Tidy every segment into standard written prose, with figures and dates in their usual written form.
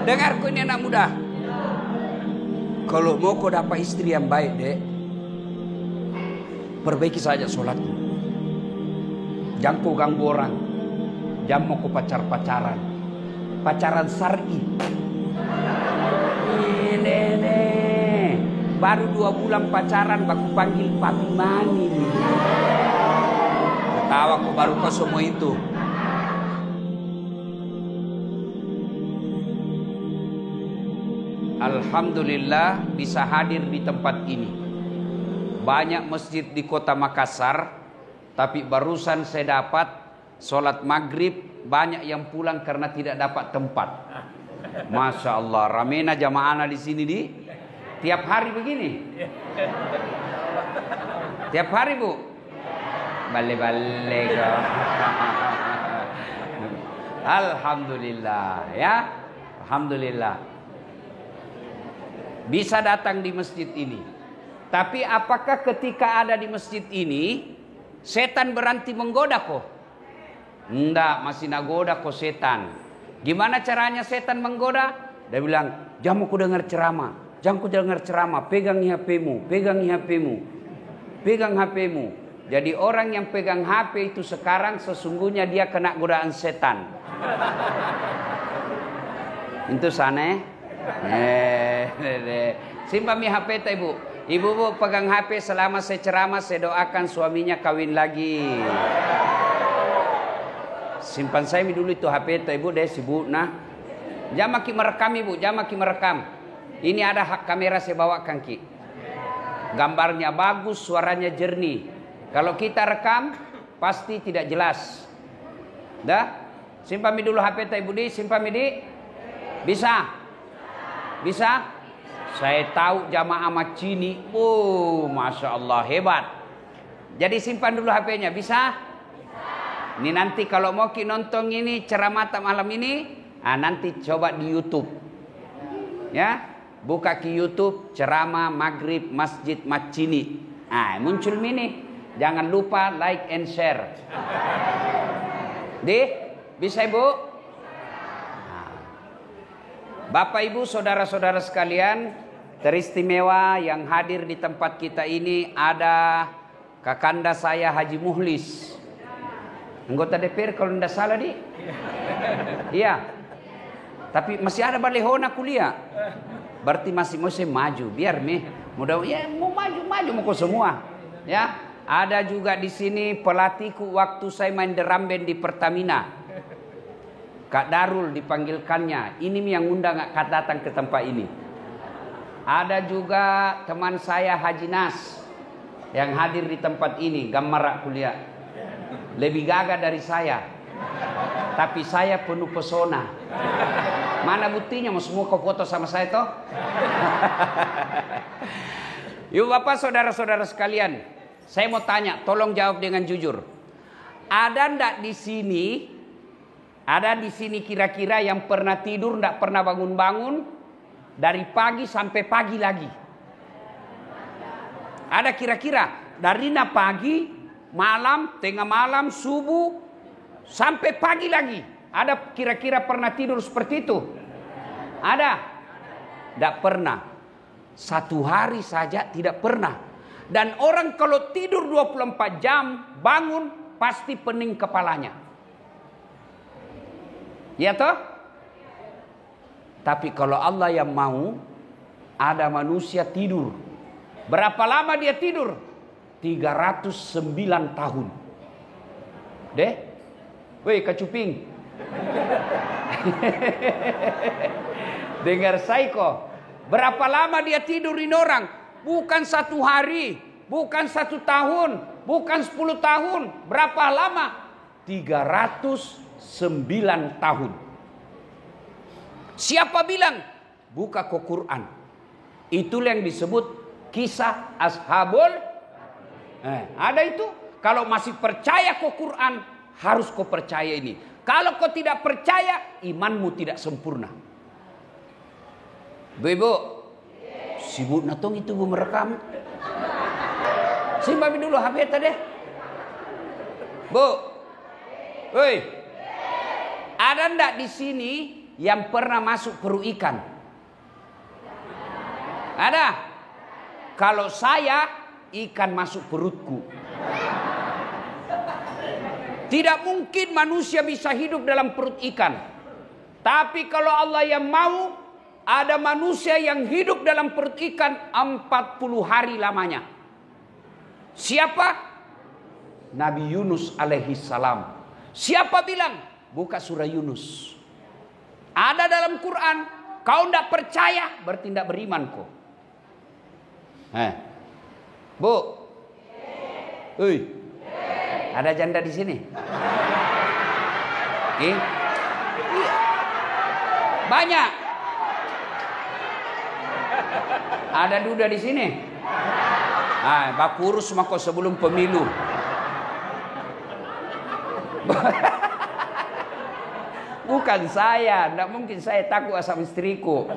Dengarku ini anak muda. Kalau mau kau dapat istri yang baik, dek, perbaiki saja sholatmu. Jangan kau ganggu orang. Jangan mau kau pacaran. Pacaran syar'i. Ini nih. Baru 2 bulan pacaran, baku panggil papi mani nih. Ketawa kau baru kau semua itu. Alhamdulillah bisa hadir di tempat ini. Banyak masjid di kota Makassar, tapi barusan saya dapat sholat maghrib banyak yang pulang karena tidak dapat tempat. Masya Allah, ramena jamaah di sini di tiap hari begini. Tiap hari bu, balik. Alhamdulillah ya, alhamdulillah. Bisa datang di masjid ini. Tapi apakah ketika ada di masjid ini setan berhenti menggoda kok? Enggak, masih nagoda kok setan. Gimana caranya setan menggoda? Dia bilang, jangan ku dengar ceramah. Jangan ku dengar ceramah. Pegang HP-mu. Pegang HP-mu. Jadi orang yang pegang HP itu sekarang sesungguhnya dia kena godaan setan. Itu sana. Simpan mi HP ta ibu. Ibu bu pegang HP selama saya ceramah, saya doakan suaminya kawin lagi. Simpan saya dulu itu HP ta ibu deh sibuk nah. Jangan maki merekam ibu, jangan maki merekam. Ini ada hak kamera saya bawakan ki. Gambarnya bagus, suaranya jernih. Kalau kita rekam pasti tidak jelas. Dah? Simpan mi dulu HP ta ibu di, simpan mi di. Bisa? Bisa? Saya tahu jamaah Macini. Oh, Masya Allah, hebat. Jadi simpan dulu HP-nya. Bisa? Ini nanti kalau mau nonton ini ceramah malam ini, nanti coba di YouTube. Ya, buka ke YouTube ceramah maghrib Masjid Macini. Muncul ini. Jangan lupa like and share. Bisa ibu? Bapak Ibu saudara-saudara sekalian, teristimewa yang hadir di tempat kita ini ada kakanda saya Haji Muhlis, anggota DPR kalau tidak salah di. Iya. Tapi masih ada balehona kuliah. Berarti masih maju biar mudah ya mau maju mau semua. Ya, ada juga di sini pelatihku waktu saya main drum band di Pertamina. Kak Darul dipanggilkannya. Ini yang undang Kak datang ke tempat ini. Ada juga teman saya Haji Nas yang hadir di tempat ini, gambar kuliah. Lebih gagah dari saya. Tapi saya penuh pesona. Mana buktinya mau semua kau foto sama saya toh? Yuk Bapak saudara-saudara sekalian, saya mau tanya, tolong jawab dengan jujur. Ada ndak di sini? Ada di sini kira-kira yang pernah tidur, tidak pernah bangun-bangun dari pagi sampai pagi lagi? Ada kira-kira dari pagi, malam, tengah malam, subuh sampai pagi lagi. Ada kira-kira pernah tidur seperti itu? Ada? Tidak pernah. 1 hari saja tidak pernah. Dan orang kalau tidur 24 jam bangun pasti pening kepalanya. Ya toh? Tapi kalau Allah yang mau, ada manusia tidur. Berapa lama dia tidur? 309 tahun. Deh? Woi kacuping. Dengar saya kok. Berapa lama dia tidurin orang? Bukan 1 hari. Bukan 1 tahun. Bukan 10 tahun. Berapa lama? 309 tahun. Siapa bilang? Buka ke Quran. Itulah yang disebut kisah Ashabul. Ada itu. Kalau masih percaya ke Quran, harus kau percaya ini. Kalau kau tidak percaya, imanmu tidak sempurna. Bu, sibuk natong itu bu merekam. Simpan dulu HP tadi. Bu, woi, ada ndak di sini yang pernah masuk perut ikan? Ada? Kalau saya, ikan masuk perutku. Tidak mungkin manusia bisa hidup dalam perut ikan. Tapi kalau Allah yang mau, ada manusia yang hidup dalam perut ikan 40 hari lamanya. Siapa? Nabi Yunus alaihi salam. Siapa bilang? Buka surah Yunus. Ada dalam Quran. Kau tidak percaya, berarti tidak beriman kau. Bu. Ada janda di sini? Banyak. Ada duda di sini? Bak urus mako sebelum pemilu. Bukan saya, tidak mungkin saya takut sama istriku.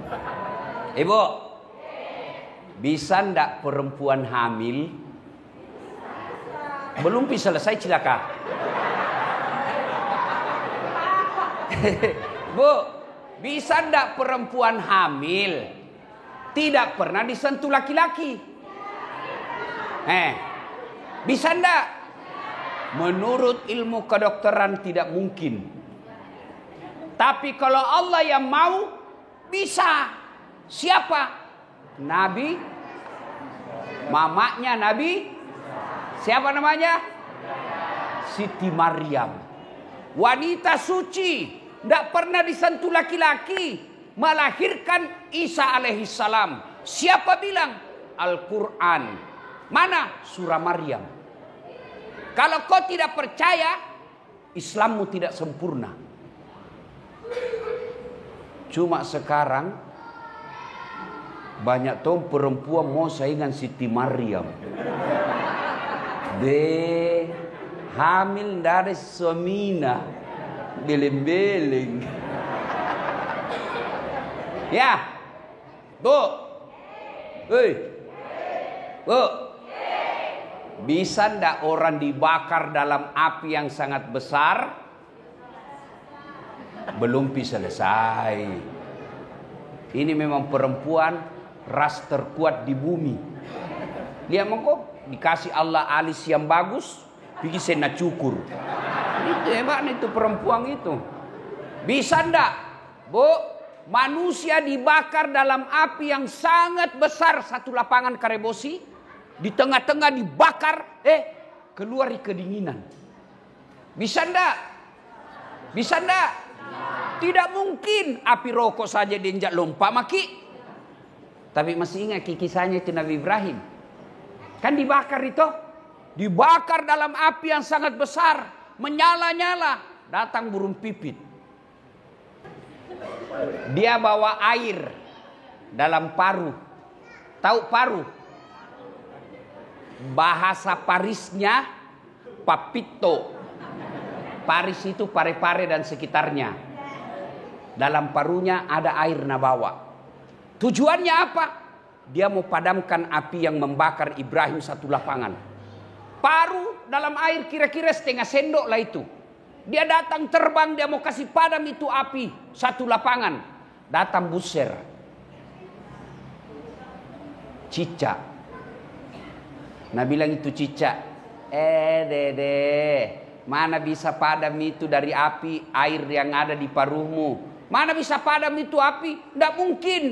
Ibu, bisa ndak perempuan hamil belum bisa selesai celaka? Bu, bisa ndak perempuan hamil tidak pernah disentuh laki-laki? Bisa ndak? Menurut ilmu kedokteran tidak mungkin. Tapi kalau Allah yang mau, bisa. Siapa? Nabi. Mamanya Nabi. Siapa namanya? Siti Maryam. Wanita suci. Tidak pernah disentuh laki-laki. Melahirkan Isa alaihissalam. Siapa bilang? Al-Quran. Mana? Surah Maryam. Kalau kau tidak percaya, Islammu tidak sempurna. Cuma sekarang banyak tuh perempuan mau saingan Siti Maryam. Hamil dari suaminya, beleng-beleng. Ya, Bu, Bu, bisa ndak orang dibakar dalam api yang sangat besar? Belum bisa selesai. Ini memang perempuan ras terkuat di bumi. Lihat mongko dikasih Allah alis yang bagus, bikin sena cukur. Itu hebat itu perempuan itu. Bisa ndak, Bu? Manusia dibakar dalam api yang sangat besar, satu lapangan Karebosi, di tengah-tengah dibakar, keluar kedinginan. Bisa ndak? Bisa ndak? Tidak mungkin api rokok saja diinjak lompat maki. Tapi masih ingat kisahnya itu Nabi Ibrahim. Kan dibakar itu. Dibakar dalam api yang sangat besar. Menyala-nyala. Datang burung pipit. Dia bawa air dalam paru. Tahu paru? Bahasa Parisnya papito. Paris itu pare-pare dan sekitarnya. Dalam parunya ada air nabawa. Tujuannya apa? Dia mau padamkan api yang membakar Ibrahim satu lapangan. Paru dalam air kira-kira setengah sendok lah itu. Dia datang terbang, dia mau kasih padam itu api satu lapangan. Datang buser. Cicak. Nah bilang itu cicak. Dede, mana bisa padam itu dari api air yang ada di paruhmu? Mana bisa padam itu api? Tidak mungkin.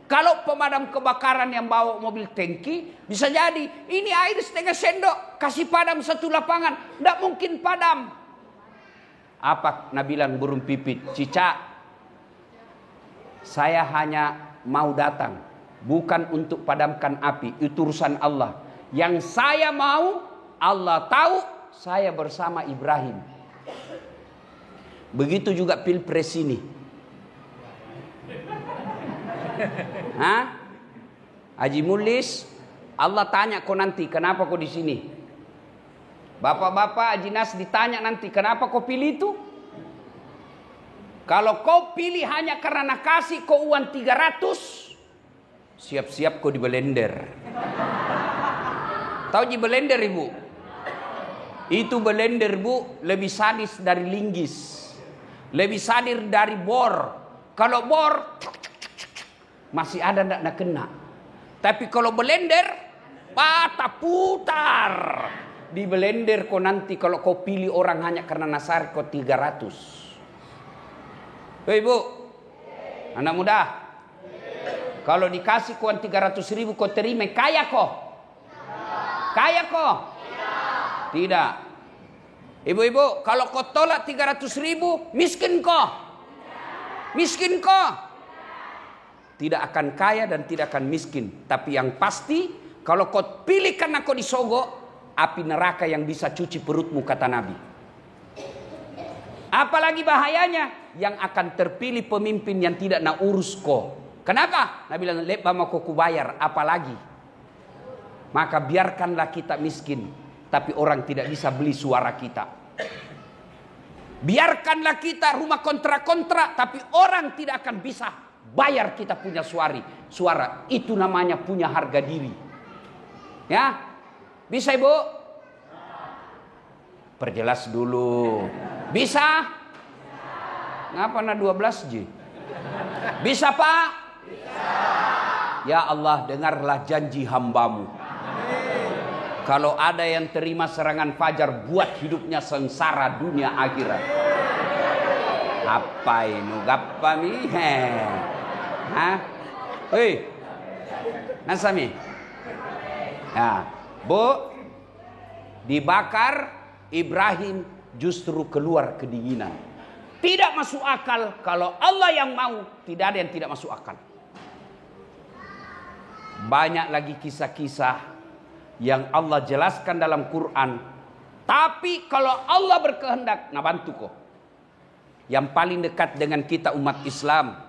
Kalau pemadam kebakaran yang bawa mobil tangki, bisa jadi ini air setengah sendok, kasih padam satu lapangan. Tidak mungkin padam. Apa Nabi bilang burung pipit? Cicak, saya hanya mau datang. Bukan untuk padamkan api. Itu urusan Allah. Yang saya mau, Allah tahu saya bersama Ibrahim. Begitu juga pilpres ini. Haji Mulis, Allah tanya kau nanti kenapa kau di sini. Bapak-bapak Haji Nas ditanya nanti kenapa kau pilih itu. Kalau kau pilih hanya karena kasih kau uang 300, siap-siap kau di blender. Tahu di blender ibu? Itu blender bu lebih sadis dari linggis, lebih sadis dari bor. Kalau bor masih ada ndak kena. Tapi kalau blender patah putar. Di blender kau nanti kalau kau pilih orang hanya karena nasar kau 300. Ibu, anak muda, kalau dikasih kau 300.000 kau terima, kaya kau? Kaya kau? Tidak. Ibu-ibu, kalau kau tolak 300.000, miskin kau? Miskin kau? Tidak akan kaya dan tidak akan miskin. Tapi yang pasti, kalau kau pilih karena kau disogok, api neraka yang bisa cuci perutmu, kata Nabi. Apalagi bahayanya, yang akan terpilih pemimpin yang tidak nak urus kau. Kenapa? Nabi bilang, lepa mau kau bayar, apalagi. Maka biarkanlah kita miskin, tapi orang tidak bisa beli suara kita. Biarkanlah kita rumah kontrak-kontrak, tapi orang tidak akan bisa bayar kita punya suara. Itu namanya punya harga diri. Ya, bisa ibu? Perjelas dulu. Bisa? Ngapa na 12J? Bisa pak? Bisa. Ya Allah, dengarlah janji hambamu. Kalau ada yang terima serangan fajar, buat hidupnya sengsara dunia akhirat. Apa ini? Gapa mi? Hah? Hei, nasami? Ya, bu, dibakar Ibrahim justru keluar kedinginan. Tidak masuk akal. Kalau Allah yang mau, tidak ada yang tidak masuk akal. Banyak lagi kisah-kisah yang Allah jelaskan dalam Quran. Tapi kalau Allah berkehendak, nah bantu kok. Yang paling dekat dengan kita umat Islam,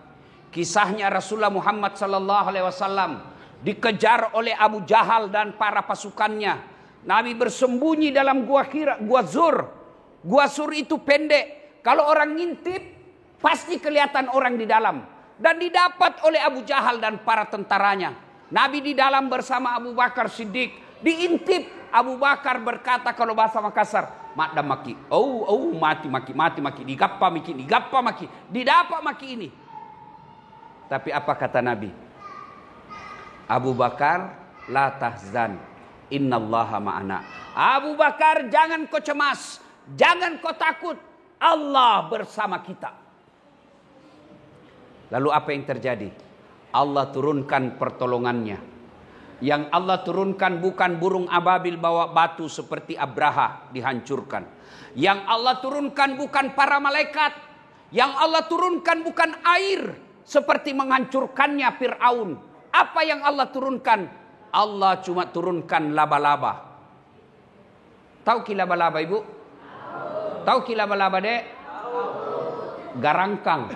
kisahnya Rasulullah Muhammad SAW dikejar oleh Abu Jahal dan para pasukannya. Nabi bersembunyi dalam gua Zur. Gua Zur itu pendek. Kalau orang ngintip, pasti kelihatan orang di dalam. Dan didapat oleh Abu Jahal dan para tentaranya. Nabi di dalam bersama Abu Bakar Siddiq. Diintip, Abu Bakar berkata kalau bahasa Makassar, mak maki, mati, digappa maki, didapat maki ini. Tapi apa kata Nabi? Abu Bakar, la tahzan, innallaha ma'ana. Abu Bakar, jangan kau cemas, jangan kau takut, Allah bersama kita. Lalu apa yang terjadi? Allah turunkan pertolongannya. Yang Allah turunkan bukan burung ababil bawa batu seperti Abraha dihancurkan. Yang Allah turunkan bukan para malaikat. Yang Allah turunkan bukan air seperti menghancurkannya Fir'aun. Apa yang Allah turunkan? Allah cuma turunkan laba-laba. Tahu ki laba-laba ibu? Tahu ki laba-laba dek? Garangkang.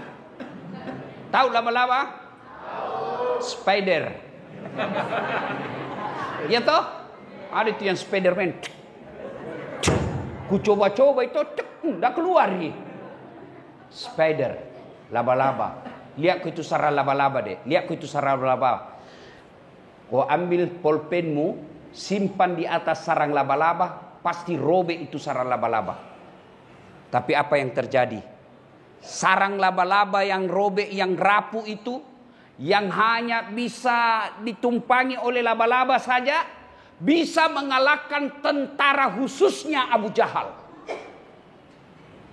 Tahu laba-laba? Spider. Ya toh? Ada itu yang Spiderman. Ku coba-coba itu, udah keluar nih. Spider, laba-laba. Lihat ku itu sarang laba-laba deh. Lihat ku itu sarang laba-laba. Kau ambil pulpenmu, simpan di atas sarang laba-laba, pasti robek itu sarang laba-laba. Tapi apa yang terjadi? Sarang laba-laba yang robek, yang rapuh itu, yang hanya bisa ditumpangi oleh laba-laba saja, bisa mengalahkan tentara khususnya Abu Jahal.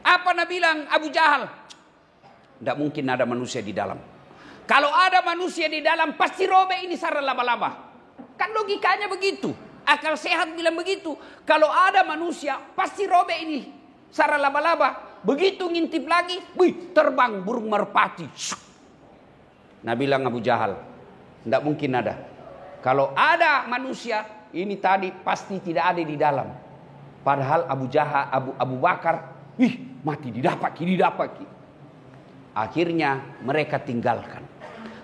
Apa Nabi bilang Abu Jahal? Tidak mungkin ada manusia di dalam. Kalau ada manusia di dalam, pasti robek ini sarang laba-laba. Kan logikanya begitu. Akal sehat bilang begitu. Kalau ada manusia, pasti robek ini sarang laba-laba. Begitu ngintip lagi, terbang burung merpati. Nah bilang Abu Jahal, tidak mungkin ada. Kalau ada manusia, ini tadi pasti tidak ada di dalam. Padahal Abu Bakar, mati didapat. Akhirnya mereka tinggalkan.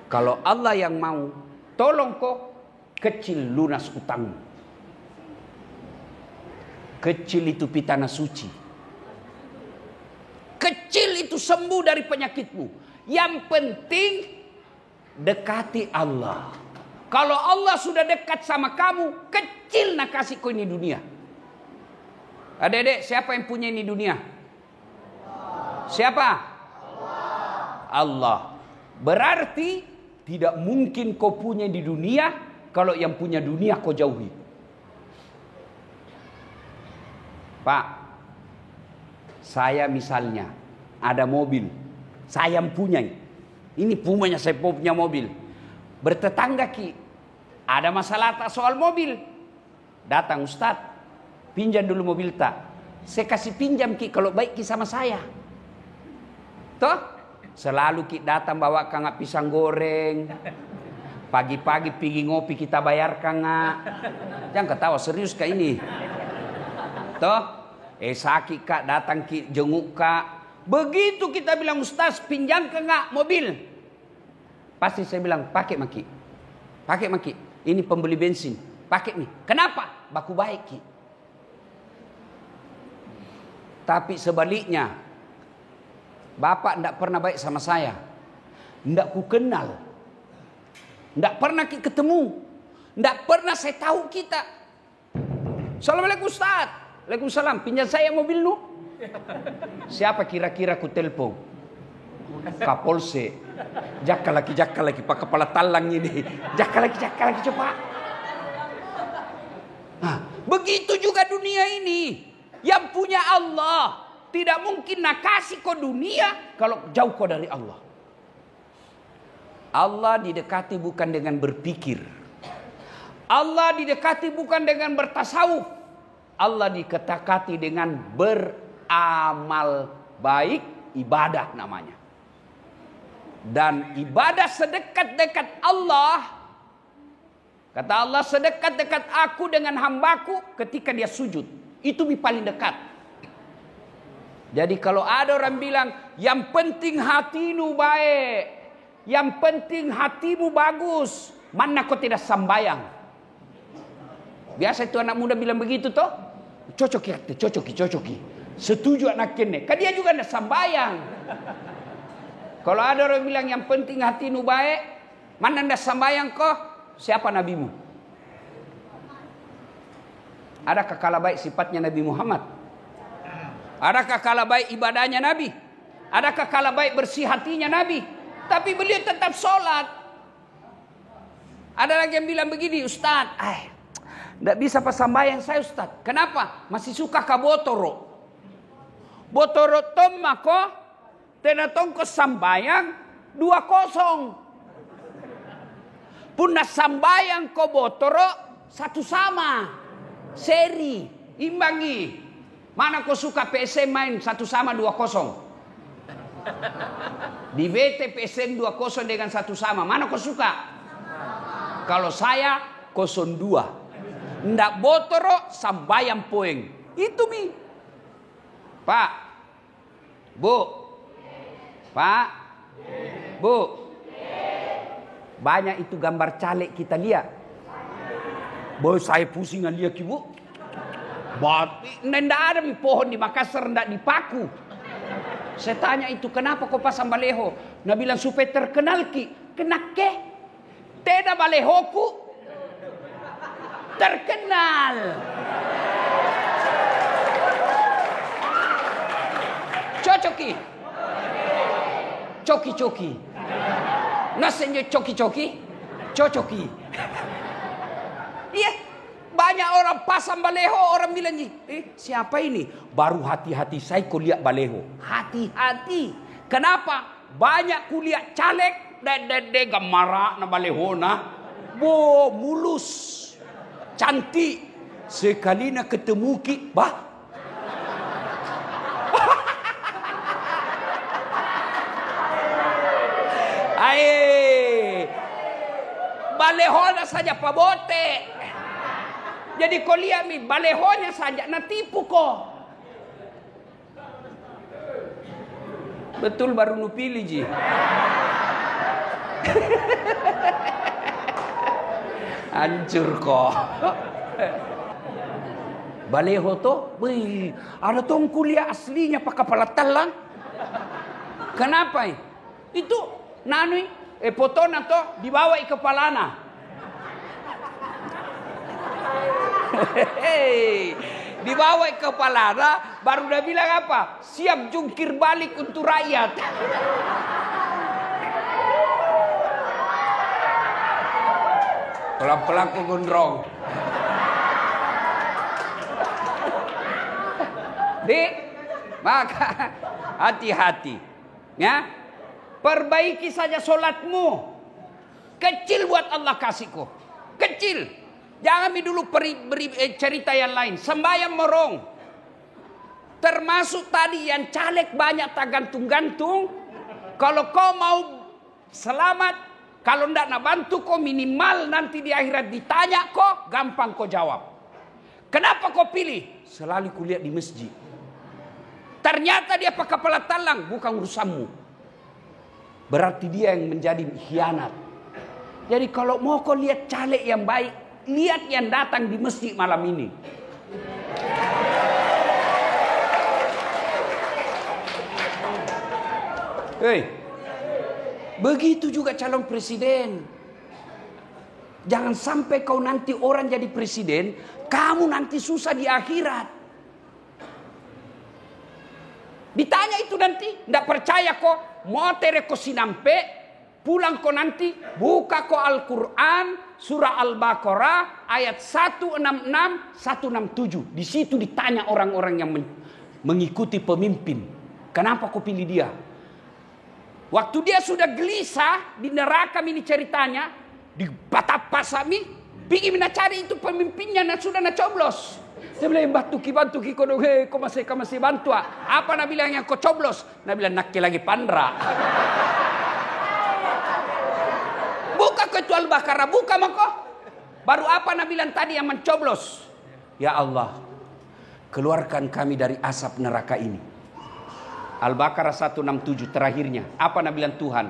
Kalau Allah yang mau, tolong kok kecil lunas utangmu. Kecil itu pitana suci. Kecil itu sembuh dari penyakitmu. Yang penting dekati Allah. Kalau Allah sudah dekat sama kamu, kecil nak kasih kau ini dunia. Adik-adik, siapa yang punya ini dunia? Siapa? Allah. Berarti tidak mungkin kau punya di dunia kalau yang punya dunia kau jauhi. Pak, saya misalnya ada mobil, saya yang punya. Ini punya, saya punya mobil. Bertetangga ki, ada masalah tak soal mobil. Datang Ustadz, pinjam dulu mobil tak. Saya kasih pinjam ki kalau baik ki sama saya. Toh, selalu ki datang bawa kangak pisang goreng. Pagi-pagi pergi ngopi kita bayar kangak. Jangan ketawa, serius kak ini. Toh, sakit kak datang ki jenguk kak. Begitu kita bilang Ustaz pinjam kangak mobil. Pasti saya bilang pakai maki. Pakai maki. Ini pembeli bensin. Pakai nih. Kenapa? Baku baik ki. Tapi sebaliknya, Bapak tidak pernah baik sama saya. Tidak ku kenal. Tidak pernah ketemu. Tidak pernah saya tahu kita. Assalamualaikum Ustaz. Waalaikumsalam. Pinjam saya mobil lu. Siapa kira-kira ku telepon? Kapolsek. Jaka lagi pak kepala talang ini. Jaka lagi coba. Nah, begitu juga dunia ini. Yang punya Allah. Tidak mungkin nak kasih kau dunia kalau jauh kau dari Allah. Allah didekati bukan dengan berpikir. Allah didekati bukan dengan bertasawuf. Allah didekati dengan beramal baik, ibadah namanya. Dan ibadah sedekat-dekat Allah. Kata Allah, sedekat-dekat aku dengan hambaku ketika dia sujud. Itu paling dekat. Jadi kalau ada orang bilang, yang penting hatimu baik, yang penting hatimu bagus, mana kau tidak sambayang. Biasa itu anak muda bilang begitu toh, cocoki. Setuju anak kene, kan dia juga tidak sambayang. Kalau ada orang bilang yang penting hatimu baik, mana tidak sambayang kau, siapa nabimu? Adakah kalah baik sifatnya Nabi Muhammad? Adakah kalah baik ibadahnya Nabi? Adakah kalah baik bersih hatinya Nabi? Tapi beliau tetap sholat. Ada lagi yang bilang begini, Ustaz, tidak bisa pas sambayang saya Ustaz. Kenapa? Masih suka ka botoro. Botoro tom mako, tenatong ko sambayang 2-0. Punna sambayang ko botoro, satu sama. Seri, imbangi. Mana kau suka PSM main 1-2-0? Di VT PSM 2-0 dengan 1-, mana kau suka? Kalau saya 0-2. Ndak botoro sambayang poeng. Itu mi. Pak. Bu. Pak. Bu. Banyak itu gambar caleg kita lihat. Boy, saya pusing lihat ibu. Ndak ada pohon di Makassar ndak dipaku. Saya tanya itu kenapa kau pasang baleho? Nah bilang supaya terkenal ki. Kenake? Tidak balehoku terkenal. Cocoki. Coki. Nasenyo coki. Cocoki. Iya. Banyak orang pasang baleho, orang bilang siapa ini? Baru hati-hati saya kuliah baleho. Hati-hati. Kenapa? Banyak kuliah caleg dan gamara na baleho na. Mulus. Cantik. Sekali na ketemu ki, bah. Baleho na saja pabote. Jadi kau lihat mi, balehonya saja natipu kau. Betul baru nu pilih ji. Hancur kau. Baleho to, ada tong kuliah aslinya pakai kepala talang. Kenapa? Itu nanui potona to dibawa ke kepalana. Dibawa ke kepala, baru udah bilang apa? Siap jungkir balik untuk rakyat. Pelan-pelan kau gondrong. Dek, maka hati-hati. Ya, perbaiki saja solatmu. Kecil buat Allah kasihku. Kecil. Jangan dulu beri cerita yang lain. Sembahyang morong. Termasuk tadi yang caleg banyak tak gantung-gantung. Kalau kau mau selamat, kalau ndak nak bantu kau, minimal nanti di akhirat ditanya kau, gampang kau jawab. Kenapa kau pilih? Selalu kulihat di masjid. Ternyata dia pakai kepala talang, bukan urusanmu. Berarti dia yang menjadi khianat. Jadi kalau mau kau lihat caleg yang baik, lihat yang datang di masjid malam ini. Hei, begitu juga calon presiden. Jangan sampai kau nanti orang jadi presiden, kamu nanti susah di akhirat. Ditanya itu nanti, tidak percaya kok, mau tereko sinampe, pulang kok nanti, buka kok Al-Quran, surah Al-Baqarah, ayat 166, 167. Di situ ditanya orang-orang yang mengikuti pemimpin. Kenapa kau pilih dia? Waktu dia sudah gelisah, di neraka ini ceritanya, di Batapasami, pergi cari itu pemimpinnya, sudah coblos. Dia bilang, bantuki kodong, kau masih bantu. Apa nak bilang yang kau coblos? Nak bilang, nakki lagi pandra. Buka kau itu Al-Baqarah, buka mako. Baru apa nak bilang tadi yang mencoblos? Ya Allah, keluarkan kami dari asap neraka ini. Al-Baqarah 167 terakhirnya. Apa nak bilang Tuhan?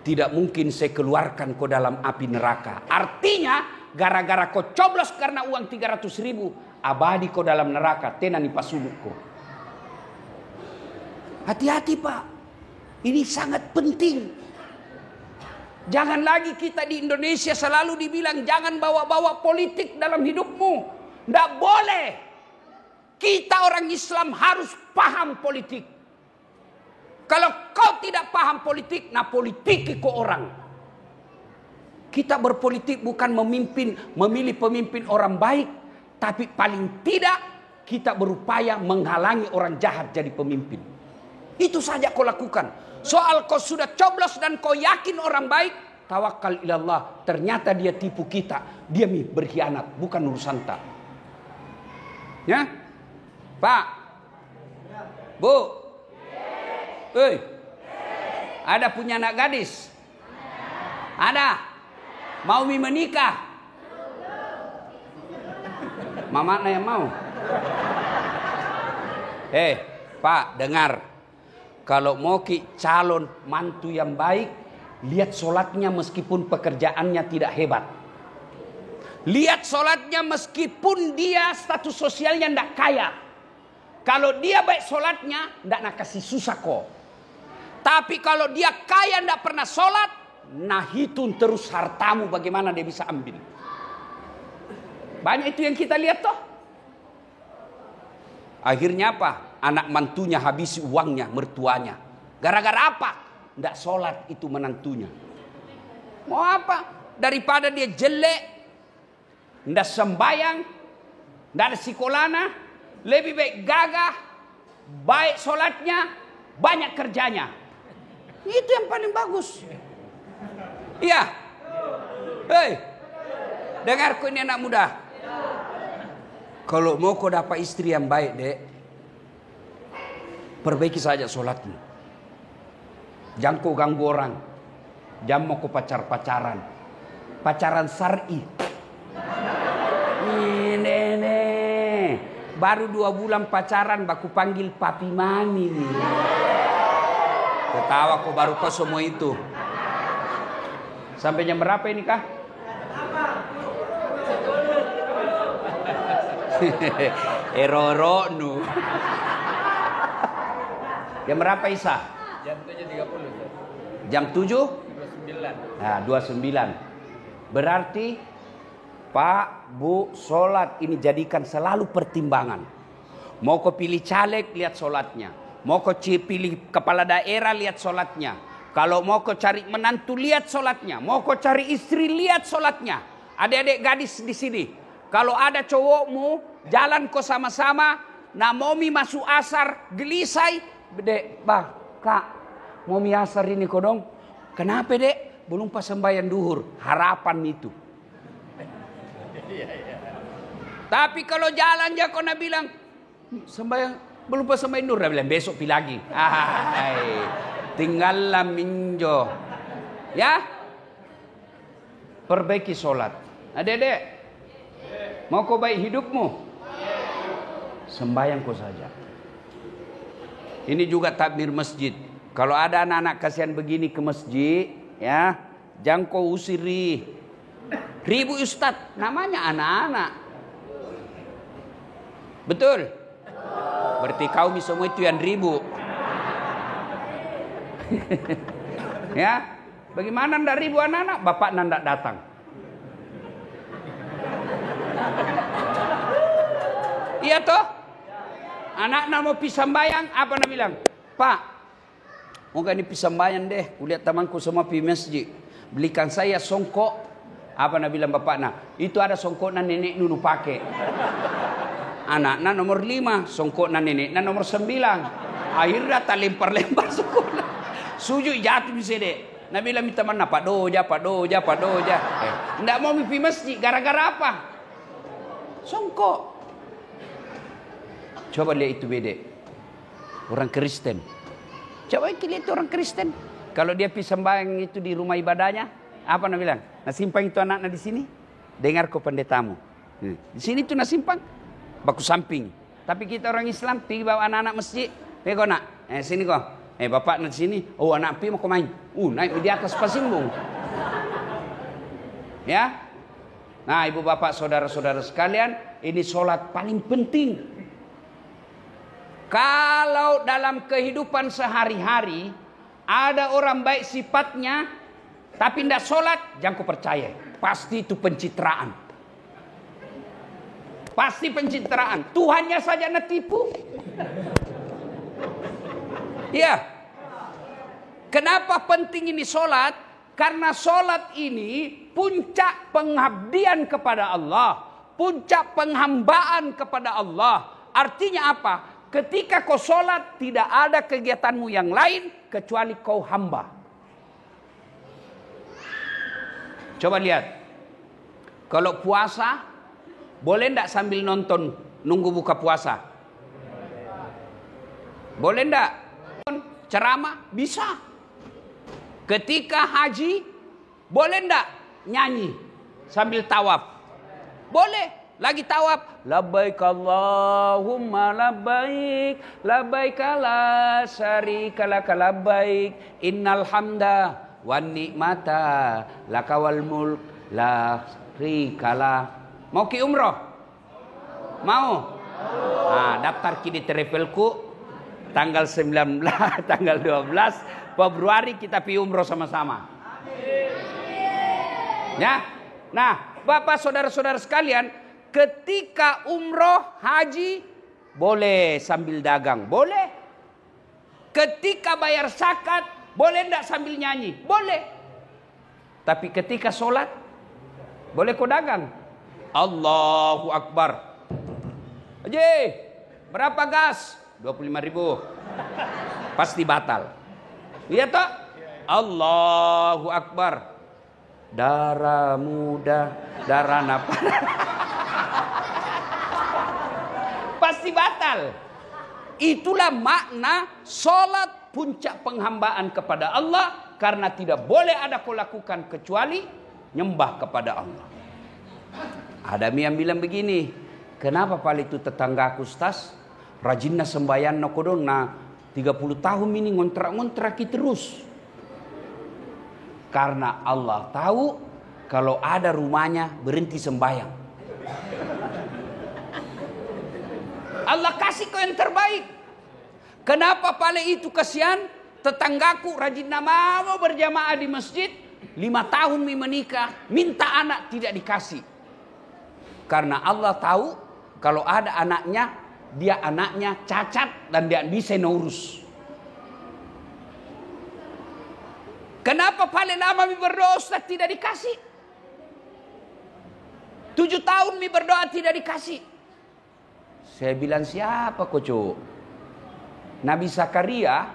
Tidak mungkin saya keluarkan kau dalam api neraka. Artinya, gara-gara kau coblos karena uang 300.000, abadi kau dalam neraka, tenani pasulukku. Hati-hati Pak, ini sangat penting. Jangan lagi kita di Indonesia selalu dibilang jangan bawa-bawa politik dalam hidupmu. Tidak boleh. Kita orang Islam harus paham politik. Kalau kau tidak paham politik, nah politiki kau orang. Kita berpolitik bukan memilih pemimpin orang baik. Tapi paling tidak kita berupaya menghalangi orang jahat jadi pemimpin. Itu saja kau lakukan. Soal kau sudah coblos dan kau yakin orang baik, tawakal ilallah. Ternyata dia tipu kita. Dia berkhianat, bukan urusan tak. Ya? Pak. Bu. Hei. Ada punya anak gadis? Ada. Mau menikah? Mama yang mau. Pak, dengar. Kalau mau calon mantu yang baik, lihat solatnya meskipun pekerjaannya tidak hebat. Lihat solatnya meskipun dia status sosialnya tidak kaya. Kalau dia baik solatnya, tidak nak kasih susah kok. Tapi kalau dia kaya tidak pernah solat, nah hitung terus hartamu bagaimana dia bisa ambil. Banyak itu yang kita lihat toh. Akhirnya apa? Anak mantunya habisi uangnya, mertuanya. Gara-gara apa? Tidak sholat itu menantunya. Mau apa? Daripada dia jelek, tidak sembayang, tidak ada sikolana, lebih baik gagah, baik sholatnya, banyak kerjanya. Itu yang paling bagus. Iya. Hei, dengarku ini anak muda. Kalau mau kau dapat istri yang baik, dek, perbaiki saja sholatmu. Jangan kau ganggu orang. Jangan mau kau pacaran. Pacaran syar'i. Ini. Baru 2 bulan pacaran, baku panggil papi mami nih. Ketawa kau baru kau semua itu. Sampai jam berapa ini kah? Eroro nu. Jam berapa Isa? Jam 7.30. Jam 7? 29. Nah, 29. Berarti Pak, Bu, sholat ini jadikan selalu pertimbangan. Mau kau pilih caleg, lihat sholatnya. Mau kau pilih kepala daerah, lihat sholatnya. Kalau mau kau cari menantu, lihat sholatnya. Mau kau cari istri, lihat sholatnya. adik-adik gadis di sini, kalau ada cowokmu jalan kau sama-sama, nah momi masuk asar gelisai, dek, bah, kak, momi asar ini kau dong. Kenapa dek? Belum pas sembahyang duhur, harapan itu. Tapi kalau jalan aja kau nak bilang sembahyang belum pas sembahyang duhur, dia bilang besok pi lagi. Tinggallah minjo. Ya, perbaiki sholat. Adik-adik, mau kau baik hidupmu? Sembahyang kau saja. Ini juga takbir masjid. Kalau ada anak-anak kasihan begini ke masjid, ya, jangan kau usiri. Ribu Ustadz, namanya anak-anak. Betul? Berarti kau semua itu yang ribu. Ya, bagaimana ndak ribu anak-anak? Bapak ndak datang. Iya toh? Anak-anak mau pisambayang, apa nak bilang? Pak, mau gak ini pisambayang deh. Kulihat temanku semua pi masjid. Belikan saya songkok. Apa nak bilang bapak nak? Itu ada songkok nan nenek dulu pakai. Anak-anak nomor 5, songkok nan nenek nan nomor 9. Akhirnya tak lempar-lempar songkok. Sujud jatuh di sini. Nabi bilang minta mana? Pak Doja. Nggak mau mimpi masjid. Gara-gara apa? Songkok. Coba lihat itu beda. Orang Kristen. Coba lihat orang Kristen. Kalau dia pergi sembahyang itu di rumah ibadahnya, apa nak bilang? Nah simpang itu anak-anak di sini. Dengar kau pendetamu. Di sini tuh nak simpang. Baku samping. Tapi kita orang Islam pergi bawa anak-anak masjid. Kau nak? Sini kau. Bapak nak sini. Oh anak pi mau kau main. Naik di atas pasimbung. Ya. Nah ibu bapak saudara-saudara sekalian, ini sholat paling penting. Kalau dalam kehidupan sehari-hari ada orang baik sifatnya tapi tidak sholat, jangan kau percaya. Pasti itu pencitraan. Pasti pencitraan. Tuhannya saja nak tipu. Ya. Kenapa penting ini sholat? Karena sholat ini puncak pengabdian kepada Allah. Puncak penghambaan kepada Allah. Artinya apa? Ketika kau sholat tidak ada kegiatanmu yang lain kecuali kau hamba. Coba lihat. Kalau puasa, boleh tidak sambil nonton nunggu buka puasa? Boleh tidak? Ceramah? Bisa. Ketika haji, boleh tidak nyanyi sambil tawaf? Boleh. Lagi tawaf, labbaik Allahumma labbaik, labbaik la syarika laka labbaik, innal hamda wan ni'mata laka wal mulk la syarika. Mau ki umroh? Mau? Nah, daftar ki di travelku tanggal 19, tanggal 12 Februari kita pi umroh sama-sama. Ya. Nah, Bapak saudara-saudara sekalian, ketika umroh, haji, boleh sambil dagang, boleh. Ketika bayar zakat, boleh enggak sambil nyanyi? Boleh. Tapi ketika sholat, boleh kau dagang? Allahu Akbar. Haji, berapa gas? 25.000. Pasti batal. Lihat toh? Allahu Akbar. Darah muda, darah nafas. Pasti batal. Itulah makna sholat puncak penghambaan kepada Allah. Karena tidak boleh ada kau lakukan kecuali nyembah kepada Allah. Ada yang bilang begini. Kenapa pali itu tetanggaku Ustaz? Rajinna sembahyang no kodong na 30 tahun ini ngontrak-ngontrak terus. Karena Allah tahu kalau ada rumahnya berhenti sembahyang. Allah kasih kau yang terbaik. Kenapa pada itu kasihan? Tetanggaku rajin nama mau berjamaah di masjid. 5 tahun menikah. Minta anak tidak dikasih. Karena Allah tahu kalau ada anaknya. Dia anaknya cacat dan dia bisa ngurus. Kenapa paling lama berdoa Ustaz tidak dikasih? 7 tahun mi berdoa tidak dikasih. Saya bilang, siapa kocok? Nabi Zakaria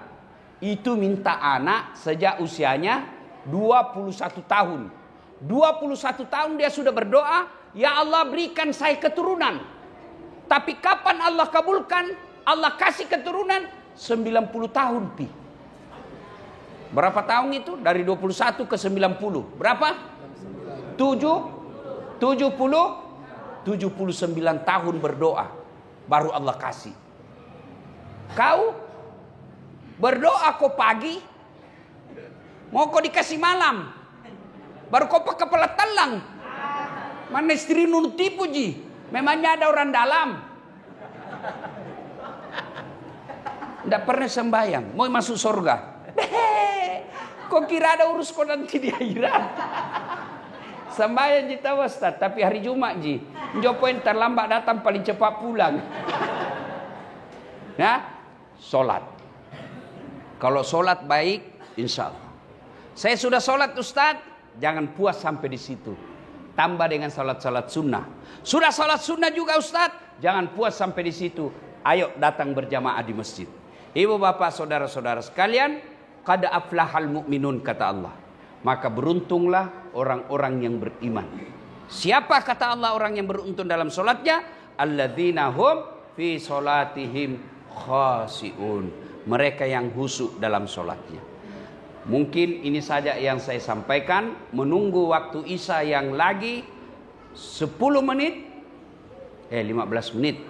itu minta anak sejak usianya 21 tahun. 21 tahun dia sudah berdoa, ya Allah berikan saya keturunan. Tapi kapan Allah kabulkan? Allah kasih keturunan 90 tahun pi. Berapa tahun itu? Dari 21 ke 90. Berapa? 79 tahun berdoa. Baru Allah kasih. Kau berdoa kau pagi, mau kau dikasih malam. Baru kau pakai kepala telang. Mana istri nun tipu ji. Memangnya ada orang dalam. Tidak pernah sembahyang. Mau masuk surga. Kok kira ada urus kau nanti di akhirat. Sembahyang ji tahu Ustaz. Tapi hari Jumat ji. Jopoin terlambat datang paling cepat pulang. Nah, sholat. Kalau sholat baik, insya Allah. Saya sudah sholat Ustaz. Jangan puas sampai di situ. Tambah dengan sholat-sholat sunnah. Sudah sholat sunnah juga Ustaz. Jangan puas sampai di situ. Ayo datang berjamaah di masjid. Ibu bapak saudara-saudara sekalian. Qad aflahal mu'minun kata Allah. Maka beruntunglah orang-orang yang beriman. Siapa kata Allah orang yang beruntung dalam sholatnya? Alladzina hum fi sholatihim khasi'un. Mereka yang khusyuk dalam sholatnya. Mungkin ini saja yang saya sampaikan. Menunggu waktu Isya yang lagi 10 menit 15 menit.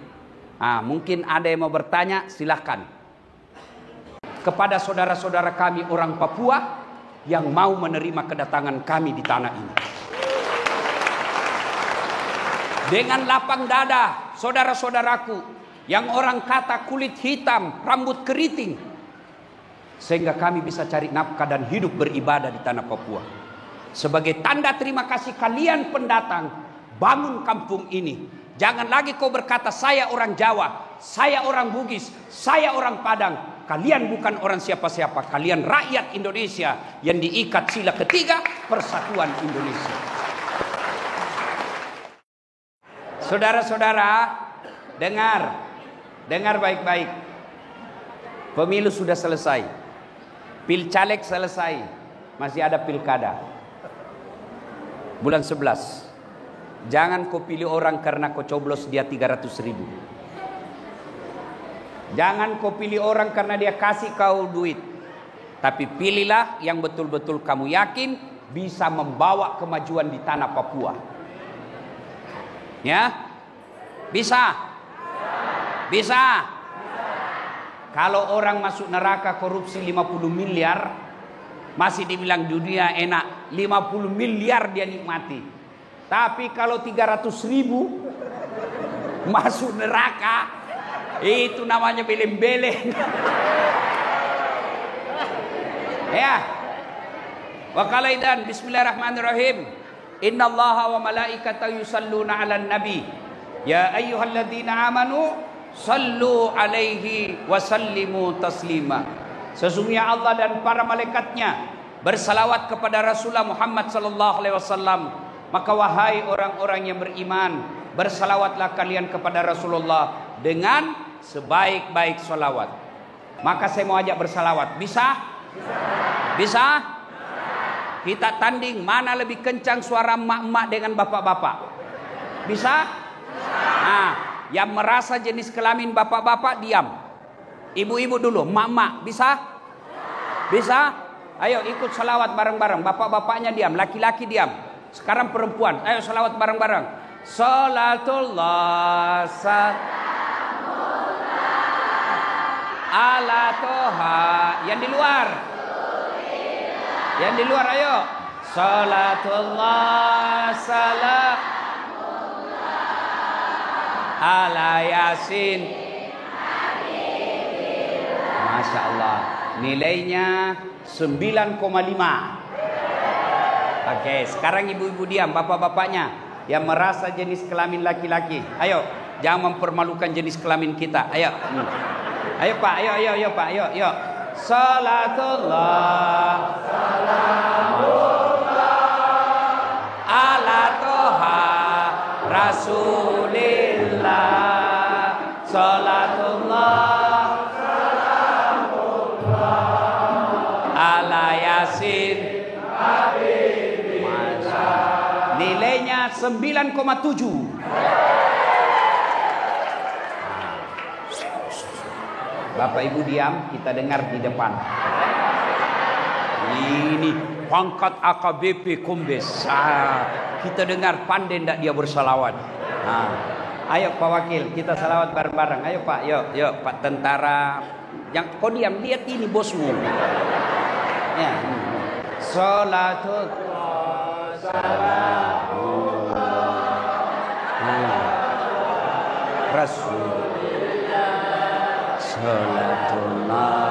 Mungkin ada yang mau bertanya, silahkan. Kepada saudara-saudara kami orang Papua yang mau menerima kedatangan kami di tanah ini. Dengan lapang dada, saudara-saudaraku yang orang kata kulit hitam, rambut keriting. Sehingga kami bisa cari nafkah dan hidup beribadah di tanah Papua. Sebagai tanda terima kasih kalian pendatang, bangun kampung ini. Jangan lagi kau berkata saya orang Jawa, saya orang Bugis, saya orang Padang. Kalian bukan orang siapa-siapa. Kalian rakyat Indonesia yang diikat sila ketiga Persatuan Indonesia. Saudara-saudara, dengar baik-baik. Pemilu sudah selesai. Pilcaleg selesai. Masih ada pilkada. Bulan 11. Jangan kau pilih orang karena kau coblos dia 300.000. Jangan kau pilih orang karena dia kasih kau duit. Tapi pilihlah yang betul-betul kamu yakin bisa membawa kemajuan di tanah Papua. Ya? Bisa? Bisa? Kalau orang masuk neraka korupsi 50 miliar, masih dibilang dunia enak. 50 miliar dia nikmati. Tapi kalau 300.000 masuk neraka, itu namanya beleng-beleng. Ya. Wa qalaidan bismillahirrahmanirrahim. Innallaha wa malaikatahu yusalluna 'alan nabi. Ya ayyuhalladzina amanu sallu 'alaihi wa sallimu taslima. Sesungguhnya Allah dan para malaikatnya bersalawat kepada Rasulullah Muhammad sallallahu alaihi wasallam. Maka wahai orang-orang yang beriman, bersalawatlah kalian kepada Rasulullah dengan sebaik-baik salawat. Maka saya mau ajak bersalawat. Bisa? Bisa? Kita tanding mana lebih kencang suara emak-emak dengan bapak-bapak. Bisa? Nah, yang merasa jenis kelamin bapak-bapak diam. Ibu-ibu dulu, emak-emak. Bisa? Bisa? Ayo ikut salawat bareng-bareng. Bapak-bapaknya diam, laki-laki diam. Sekarang perempuan. Ayo salawat bareng-bareng. Salatullah ala toha. Yang di luar. Yang di luar ayo. Salatullah salam ala yasin. Masya Allah. Nilainya 9,5. Oke, sekarang ibu-ibu diam, bapak-bapaknya yang merasa jenis kelamin laki-laki. Ayo, jangan mempermalukan jenis kelamin kita. Ayo. Ayo Pak, ayo Pak, ayo. Salatullah salamullah ala toha Rasulillah. Salatullah ala Yasin. Nilainya 9,7. Bapak Ibu diam, kita dengar di depan. Ini pangkat AKBP Kombes. Kita dengar, pandai ndak dia bersalawat. Ayo Pak Wakil, kita salawat bareng-bareng. Ayo Pak, yuk Pak Tentara. Yang kau diam, lihat ini bosmu. Ya. Salatul Rasulullah. Salatullah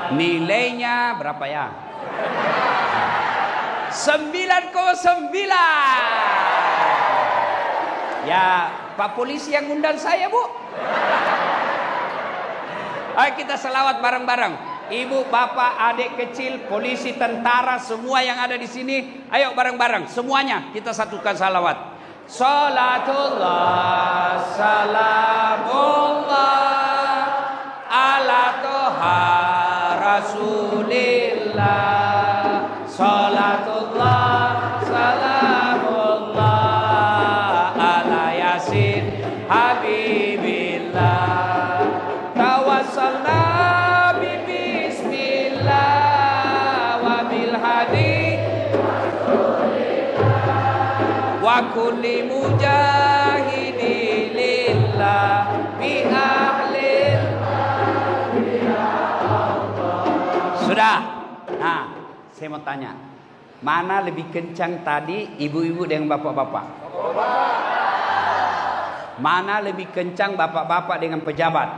nilainya berapa ya? 9,9. Ya, Pak Polisi yang undang saya, Bu. Ayo kita selawat bareng-bareng. Ibu, bapak, adik kecil, polisi, tentara, semua yang ada di sini, ayo bareng-bareng semuanya kita satukan salawat. Salatullah, salamullah ala toha Rasulillah. Salatullah, salamullah ala Yasin Habibillah. Tawassalna wa kulli mujahidi lillah bi ahlil. Sudah. Nah, saya mau tanya, mana lebih kencang tadi, ibu-ibu dengan bapak-bapak? Mana lebih kencang bapak-bapak dengan pejabat?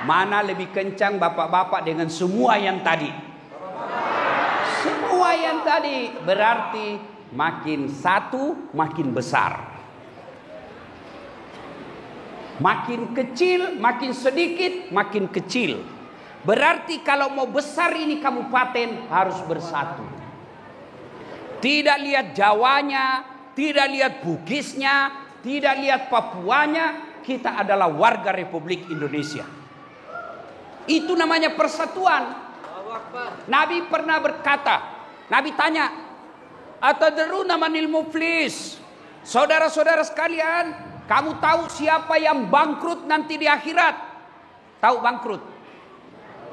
Mana lebih kencang bapak-bapak dengan semua yang tadi? Semua yang tadi. Berarti makin satu makin besar, makin kecil makin sedikit makin kecil. Berarti kalau mau besar ini kabupaten harus bersatu. Tidak lihat Jawanya, tidak lihat Bugisnya, tidak lihat Papuanya, kita adalah warga Republik Indonesia. Itu namanya persatuan. Nabi pernah berkata, Nabi tanya, atadruna manil muflis? Saudara-saudara sekalian, kamu tahu siapa yang bangkrut nanti di akhirat? Tahu bangkrut?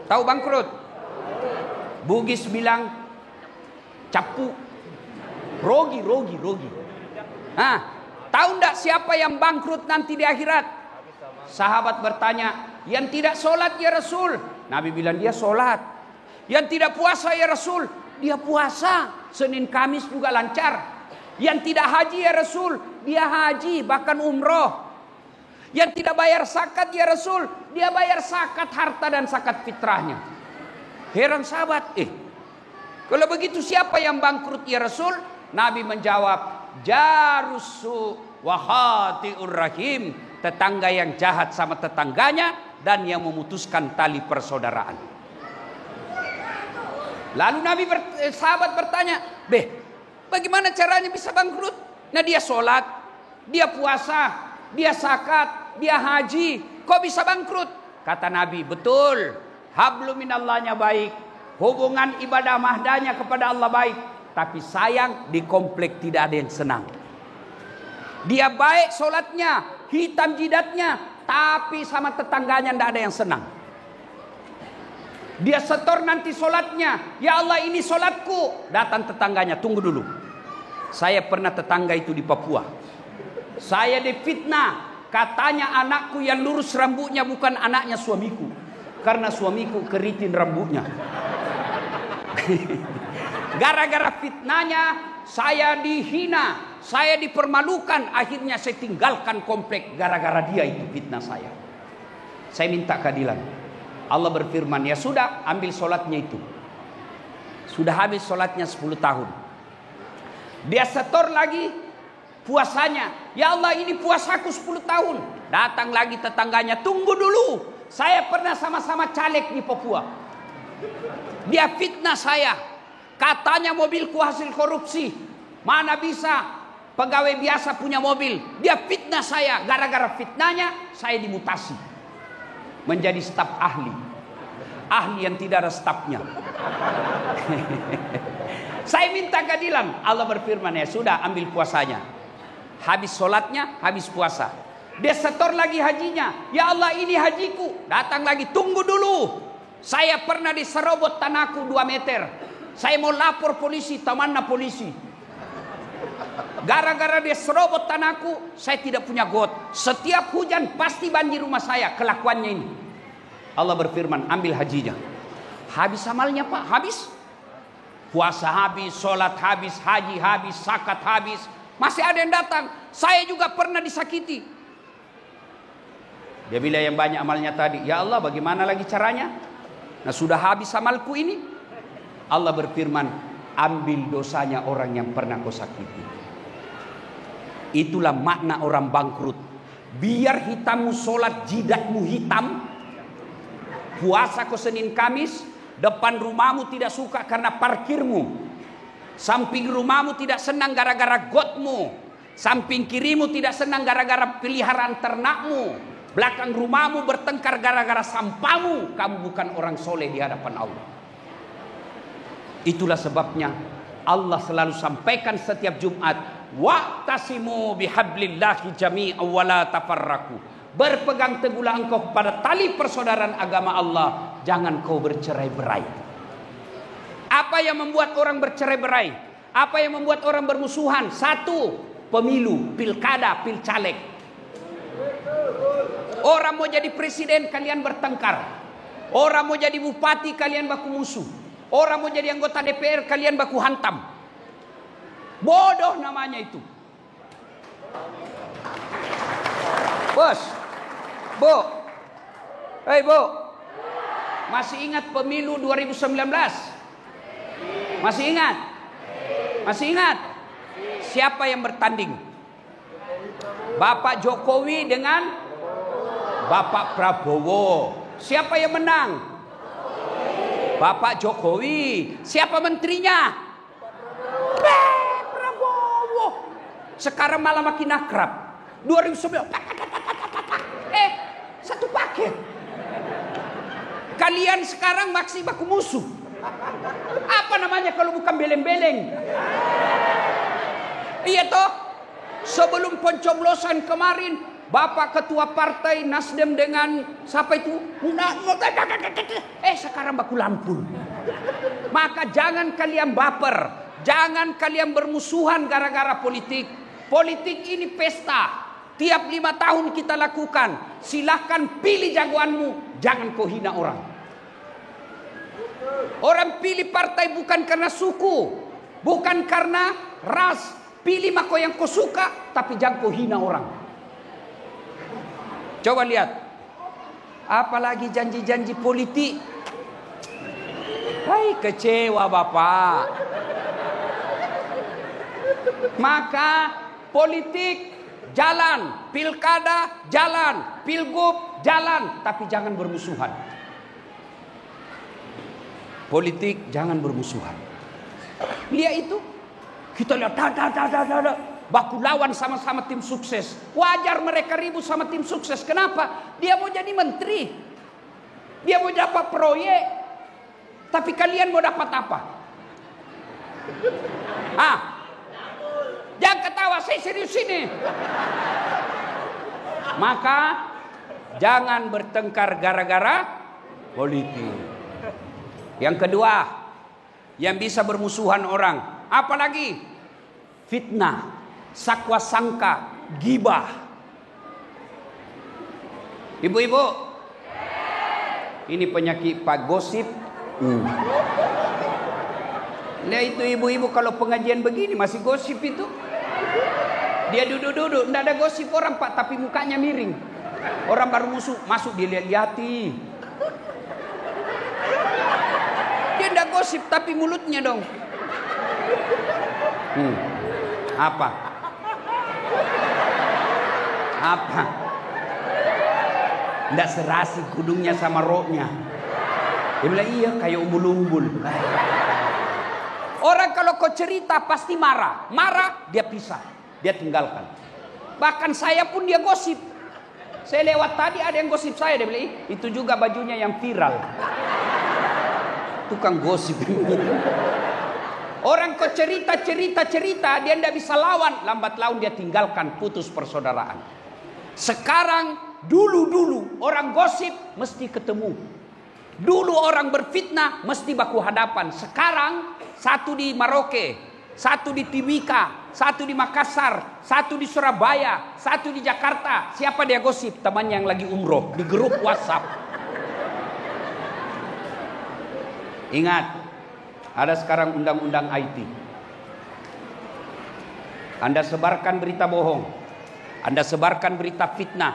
Tahu bangkrut? Bugis bilang capu, rogi. Tahu enggak siapa yang bangkrut nanti di akhirat? Sahabat bertanya, yang tidak sholat ya Rasul. Nabi bilang dia sholat. Yang tidak puasa ya Rasul, dia puasa. Senin Kamis juga lancar. Yang tidak haji ya Rasul, dia haji bahkan umroh. Yang tidak bayar zakat ya Rasul, dia bayar zakat harta dan zakat fitrahnya. Heran sahabat, kalau begitu siapa yang bangkrut ya Rasul? Nabi menjawab, jarusu wahatiur rahim, tetangga yang jahat sama tetangganya dan yang memutuskan tali persaudaraan. Lalu sahabat bertanya, bagaimana caranya bisa bangkrut? Nah dia sholat, dia puasa, dia zakat, dia haji, kok bisa bangkrut? Kata Nabi, betul, hablum minallahnya baik, hubungan ibadah mahdanya kepada Allah baik, tapi sayang di komplek tidak ada yang senang. Dia baik sholatnya, hitam jidatnya, tapi sama tetangganya tidak ada yang senang. Dia setor nanti sholatnya, ya Allah ini sholatku. Datang tetangganya, tunggu dulu. Saya pernah tetangga itu di Papua. Saya difitnah, katanya anakku yang lurus rambutnya bukan anaknya suamiku, karena suamiku keriting rambutnya. Gara-gara fitnahnya saya dihina, saya dipermalukan. Akhirnya saya tinggalkan komplek gara-gara dia itu fitnah saya. Saya minta keadilan. Allah berfirman, ya sudah, ambil sholatnya itu. Sudah habis sholatnya 10 tahun. Dia setor lagi puasanya. Ya Allah ini puasaku 10 tahun. Datang lagi tetangganya, tunggu dulu. Saya pernah sama-sama caleg di Papua. Dia fitnah saya. Katanya mobilku hasil korupsi. Mana bisa pegawai biasa punya mobil. Dia fitnah saya. Gara-gara fitnahnya saya dimutasi menjadi staf ahli. Ahli yang tidak ada stafnya. Saya minta keadilan. Allah berfirman, ya sudah, ambil puasanya. Habis sholatnya, habis puasa. Dia setor lagi hajinya. Ya Allah, ini hajiku. Datang lagi, tunggu dulu. Saya pernah diserobot tanahku 2 meter. Saya mau lapor polisi, tamanna polisi. Gara-gara dia serobot tanahku, saya tidak punya got. Setiap hujan pasti banjir rumah saya. Kelakuannya ini. Allah berfirman, ambil hajinya. Habis amalnya Pak, habis. Puasa habis, sholat habis, haji habis, zakat habis. Masih ada yang datang. Saya juga pernah disakiti. Dia bilang yang banyak amalnya tadi. Ya Allah, bagaimana lagi caranya? Nah, sudah habis amalku ini. Allah berfirman, ambil dosanya orang yang pernah kau sakiti. Itulah makna orang bangkrut. Biar hitammu sholat, jidatmu hitam. Puasa kau Senin Kamis, depan rumahmu tidak suka karena parkirmu. Samping rumahmu tidak senang gara-gara gotmu. Samping kirimu tidak senang gara-gara peliharaan ternakmu. Belakang rumahmu bertengkar gara-gara sampahmu. Kamu bukan orang soleh di hadapan Allah. Itulah sebabnya Allah selalu sampaikan setiap Jumat, wa'tasimu bihablillahi jami'an wa la tafarraqu. Berpegang teguhlah engkau kepada tali persaudaraan agama Allah. Jangan kau bercerai-berai. Apa yang membuat orang bercerai-berai? Apa yang membuat orang bermusuhan? Satu, pemilu, pilkada, pilcaleg. Orang mau jadi presiden, kalian bertengkar. Orang mau jadi bupati, kalian baku musuh. Orang mau jadi anggota DPR, kalian baku hantam. Bodoh namanya itu. Bos, Bu, hei Bu, masih ingat pemilu 2019? Masih ingat? Masih ingat? Siapa yang bertanding? Bapak Jokowi dengan Bapak Prabowo. Siapa yang menang? Bapak Jokowi. Siapa menterinya? Prabowo. Sekarang malah makin akrab. 2019. Satu paket. Kalian sekarang masih baku musuh. Apa namanya kalau bukan beleng-beleng? Iya toh? Sebelum pencoblosan kemarin, Bapak Ketua Partai Nasdem dengan siapa itu? Sekarang baku lampul. Maka jangan kalian baper. Jangan kalian bermusuhan gara-gara politik. Politik ini pesta. Tiap 5 tahun kita lakukan. Silahkan pilih jagoanmu. Jangan kau hina orang. Orang pilih partai bukan karena suku. Bukan karena ras. Pilih mako yang kau suka. Tapi jangan kau hina orang. Coba lihat. Apalagi janji-janji politik. Hai, kecewa Bapak. Maka politik jalan, pilkada jalan, pilgub jalan, tapi jangan bermusuhan. Politik jangan bermusuhan. Lihat itu, kita lihat baku lawan sama-sama tim sukses. Wajar mereka ribut sama tim sukses. Kenapa? Dia mau jadi menteri, dia mau dapat proyek, tapi kalian mau dapat apa? Jangan ketawa, saya serius ini. Maka jangan bertengkar gara-gara politik. Yang kedua, yang bisa bermusuhan orang, apalagi fitnah, sakwa sangka, gibah. Ibu-ibu, ini penyakit Pak Gosip. Nah itu ibu-ibu kalau pengajian begini masih gosip itu. Dia duduk-duduk, tidak ada gosip orang Pak, tapi mukanya miring. Orang baru masuk dilihat-lihati. Dia tidak gosip, tapi mulutnya dong. Apa? Tidak serasi kudungnya sama roknya. Dia bilang iya kayak umbul-umbul. Orang kalau kau cerita pasti marah. Marah dia pisah. Dia tinggalkan. Bahkan saya pun dia gosip. Saya lewat tadi ada yang gosip saya. Dia bilang itu juga bajunya yang viral. Tukang gosip. Orang kau cerita, dia tidak bisa lawan. Lambat laun dia tinggalkan, putus persaudaraan. Sekarang, dulu orang gosip mesti ketemu. Dulu orang berfitnah mesti baku hadapan. Sekarang, satu di Maroke, satu di Timika, satu di Makassar, satu di Surabaya, satu di Jakarta. Siapa dia gosip? Temannya yang lagi umroh di grup WhatsApp. Ingat, ada sekarang undang-undang IT. Anda sebarkan berita bohong, Anda sebarkan berita fitnah,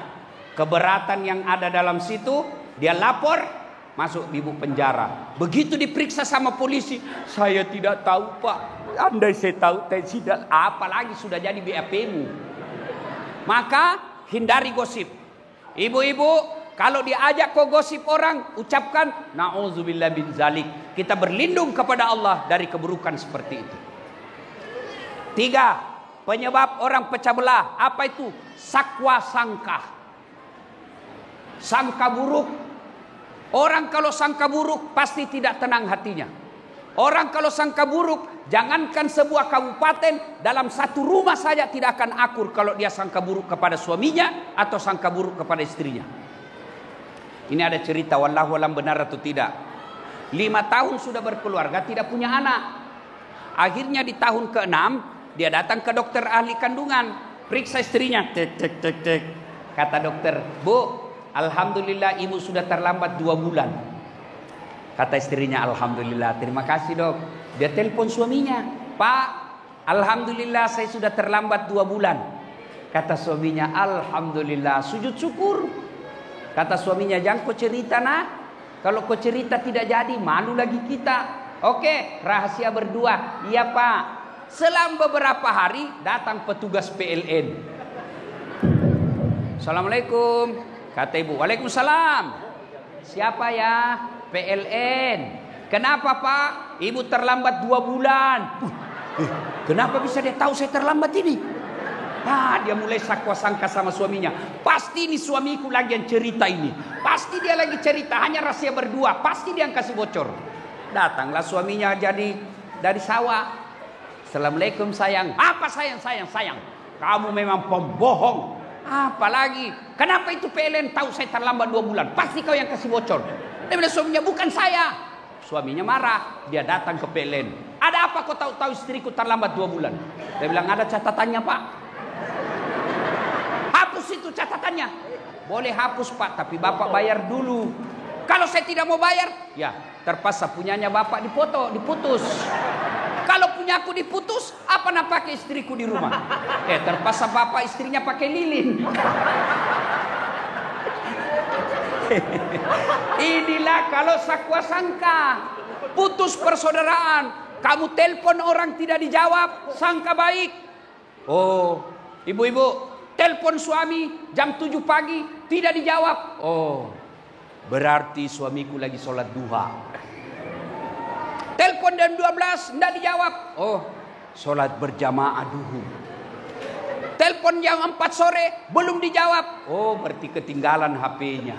keberatan yang ada dalam situ, dia lapor, masuk bibuk penjara. Begitu diperiksa sama polisi, saya tidak tahu Pak. Andai saya tahu, saya tidak. Apalagi sudah jadi BAP-mu. Maka hindari gosip. Ibu-ibu, kalau diajak kau gosip orang, ucapkan na'udzubillah bin zalik. Kita berlindung kepada Allah dari keburukan seperti itu. 3, penyebab orang pecah belah. Apa itu? Sakwa sangka. Sangka buruk. Orang kalau sangka buruk pasti tidak tenang hatinya. Orang kalau sangka buruk, jangankan sebuah kabupaten, dalam satu rumah saja tidak akan akur kalau dia sangka buruk kepada suaminya atau sangka buruk kepada istrinya. Ini ada cerita, wallahu alam benar atau tidak. 5 tahun sudah berkeluarga, tidak punya anak. Akhirnya di tahun ke-6, dia datang ke dokter ahli kandungan. Periksa istrinya. Tek. Kata dokter, Bu, alhamdulillah ibu sudah terlambat 2 bulan. Kata istrinya, alhamdulillah, terima kasih dok. Dia telepon suaminya, Pak, alhamdulillah saya sudah terlambat 2 bulan. Kata suaminya, alhamdulillah, sujud syukur. Kata suaminya, jangan kau cerita nak. Kalau kau cerita tidak jadi, malu lagi kita. Oke, rahasia berdua. Iya Pak. Selang beberapa hari datang petugas PLN. Assalamualaikum. Kata ibu, waalaikumsalam. Siapa ya? PLN. Kenapa Pak? Ibu terlambat 2 bulan. Kenapa bisa dia tahu saya terlambat ini? Nah, dia mulai sakwa sangka sama suaminya. Pasti ini suamiku lagi yang cerita ini. Pasti dia lagi cerita, hanya rahasia berdua. Pasti dia yang kasih bocor. Datanglah suaminya jadi dari sawah. Assalamualaikum sayang. Apa sayang? Kamu memang pembohong. Apalagi? Kenapa itu PLN tahu saya terlambat 2 bulan? Pasti kau yang kasih bocor. Dia bilang suaminya, bukan saya. Suaminya marah. Dia datang ke PLN. Ada apa kau tahu istriku terlambat 2 bulan? Dia bilang ada catatannya Pak. Hapus itu catatannya. Boleh hapus Pak, tapi Bapak bayar dulu. Kalau saya tidak mau bayar, ya terpaksa punyanya Bapak diputus. Kalau punya aku diputus, apa nak pakai istriku di rumah? Terpaksa Bapak istrinya pakai lilin. Inilah kalau sakwa sangka. Putus persaudaraan. Kamu telepon orang tidak dijawab, sangka baik. Oh, ibu-ibu, telepon suami jam 7 pagi tidak dijawab. Oh, berarti suamiku lagi sholat duha. Telepon jam 12 tidak dijawab. Oh, sholat berjamaah duhur. Telepon jam 4 sore belum dijawab. Oh, berarti ketinggalan HP-nya.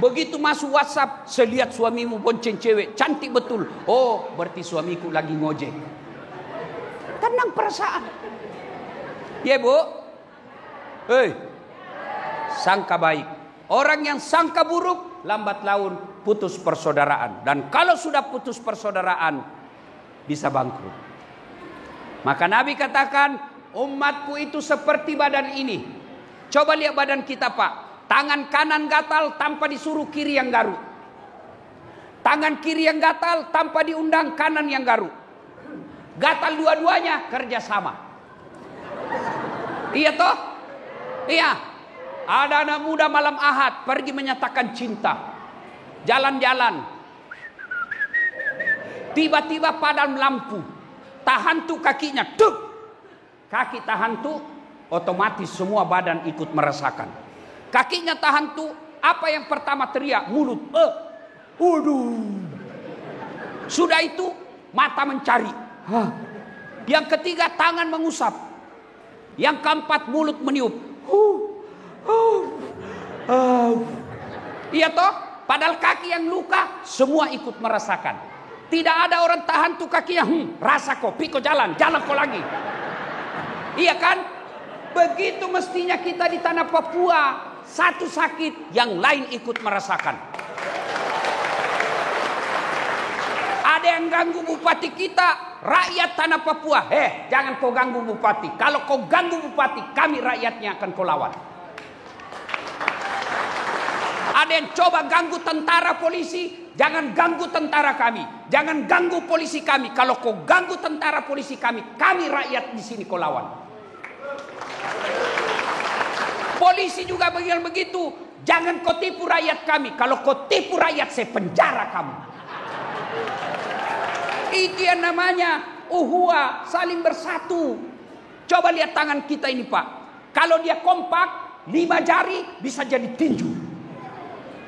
Begitu masuk WhatsApp, saya lihat suamimu bonceng cewek, cantik betul. Oh, berarti suamiku lagi ngojek. Tenang perasaan. Ya Bu. Sangka baik. Orang yang sangka buruk, lambat laun putus persaudaraan. Dan kalau sudah putus persaudaraan, bisa bangkrut. Maka Nabi katakan, umatku itu seperti badan ini. Coba lihat badan kita Pak. Tangan kanan gatal tanpa disuruh kiri yang garuk. Tangan kiri yang gatal tanpa diundang kanan yang garuk. Gatal dua-duanya kerja sama. Iya toh? Iya. Ada anak muda malam Ahad pergi menyatakan cinta. Jalan-jalan. Tiba-tiba padam lampu. Tahan tuh kakinya. Tuk. Kaki tahan tuh, otomatis semua badan ikut merasakan. Kakinya tahan tuh, apa yang pertama teriak? Mulut. Waduh. Sudah itu mata mencari. Yang ketiga tangan mengusap. Yang keempat mulut meniup. Iya toh? Padahal kaki yang luka semua ikut merasakan. Tidak ada orang tahan tuh kakinya. Rasa kok, piko jalan kok lagi. Iya kan? Begitu mestinya kita di tanah Papua. Satu sakit, yang lain ikut merasakan. Ada yang ganggu bupati kita, rakyat tanah Papua. Jangan kau ganggu bupati. Kalau kau ganggu bupati, kami rakyatnya akan kau lawan. Ada yang coba ganggu tentara polisi, jangan ganggu tentara kami. Jangan ganggu polisi kami. Kalau kau ganggu tentara polisi kami rakyat di sini kau lawan. Polisi juga begitu. Jangan kau tipu rakyat kami. Kalau kau tipu rakyat, saya penjara kamu. Itu yang namanya uhuwa, saling bersatu. Coba lihat tangan kita ini Pak. Kalau dia kompak, 5 jari bisa jadi tinju.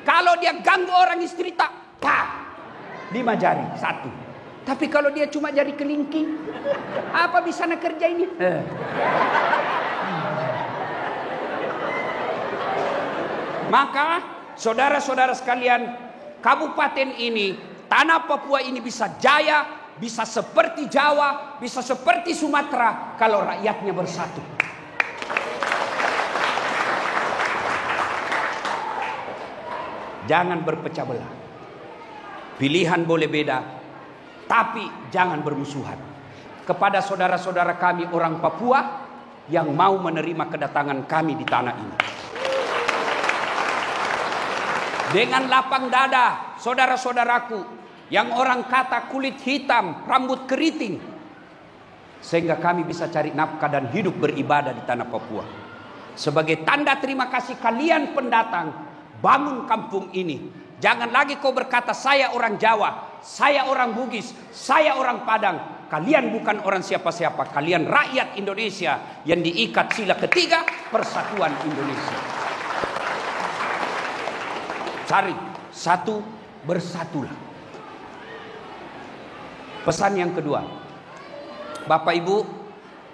Kalau dia ganggu orang istri tak, 5 jari, 1. Tapi kalau dia cuma jari kelingking, apa bisa nak kerja ini? Maka saudara-saudara sekalian, kabupaten ini, tanah Papua ini bisa jaya, bisa seperti Jawa, bisa seperti Sumatera kalau rakyatnya bersatu. Jangan berpecah belah. Pilihan boleh beda, tapi jangan bermusuhan. Kepada saudara-saudara kami orang Papua yang mau menerima kedatangan kami di tanah ini, dengan lapang dada, saudara-saudaraku yang orang kata kulit hitam, rambut keriting, sehingga kami bisa cari nafkah dan hidup beribadah di tanah Papua. Sebagai tanda terima kasih kalian pendatang, bangun kampung ini. Jangan lagi kau berkata saya orang Jawa, saya orang Bugis, saya orang Padang. Kalian bukan orang siapa-siapa, kalian rakyat Indonesia yang diikat sila ketiga Persatuan Indonesia. Cari satu, bersatulah. Pesan yang kedua, Bapak Ibu,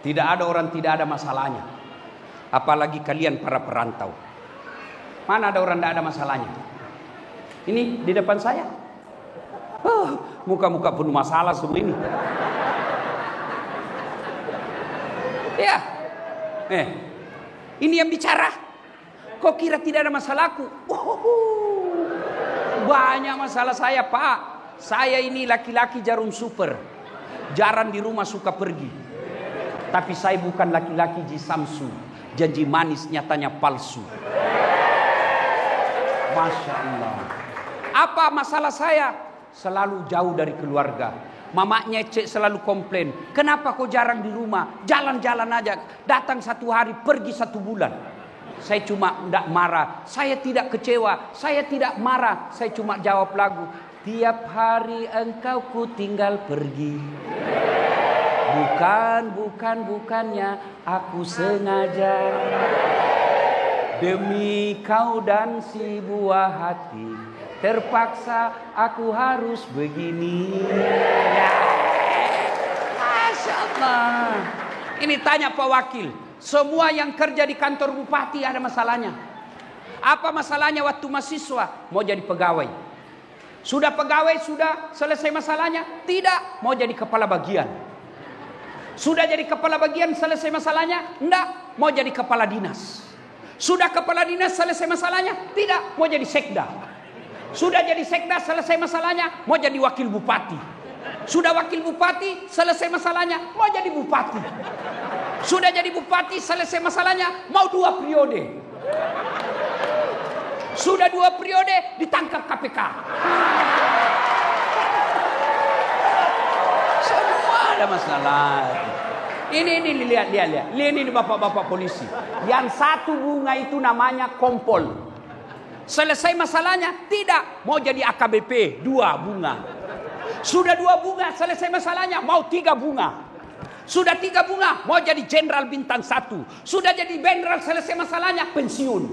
tidak ada orang tidak ada masalahnya. Apalagi kalian para perantau. Mana ada orang tidak ada masalahnya? Ini di depan saya. Muka-muka penuh masalah semua ini. Ya. Ini yang bicara. Kok kira tidak ada masalahku? Banyak masalah saya, Pak. Saya ini laki-laki jarum super. Jarang di rumah suka pergi. Tapi saya bukan laki-laki jisamsu. Janji manis nyatanya palsu. Masya Allah. Apa masalah saya? Selalu jauh dari keluarga. Mamanya cek selalu komplain. Kenapa kau jarang di rumah? Jalan-jalan aja. Datang 1 hari, pergi 1 bulan. Saya cuma tidak marah. Saya tidak kecewa. Saya tidak marah. Saya cuma jawab lagu. Tiap hari engkau ku tinggal pergi. Bukannya aku sengaja. Demi kau dan si buah hati, terpaksa aku harus begini. Ya. Masya Allah. Ini tanya Pak Wakil. Semua yang kerja di kantor bupati ada masalahnya. Apa masalahnya waktu mahasiswa? Mau jadi pegawai. Sudah pegawai, sudah selesai masalahnya? Tidak. Mau jadi kepala bagian. Sudah jadi kepala bagian, selesai masalahnya? Tidak. Mau jadi kepala dinas. Sudah kepala dinas, selesai masalahnya? Tidak. Mau jadi sekda. Sudah jadi sekda, selesai masalahnya? Mau jadi wakil bupati. Sudah wakil bupati, selesai masalahnya? Mau jadi bupati. Sudah jadi bupati, selesai masalahnya? Mau 2 periode. Sudah 2 periode, ditangkap KPK. Semua ada masalah. Ini lihat. Ini bapak-bapak polisi. Yang 1 bunga itu namanya kompol. Selesai masalahnya? Tidak. Mau jadi AKBP, 2 bunga. Sudah 2 bunga, selesai masalahnya? Mau 3 bunga. Sudah 3 bunga, mau jadi jenderal bintang 1. Sudah jadi jenderal, selesai masalahnya? Pensiun.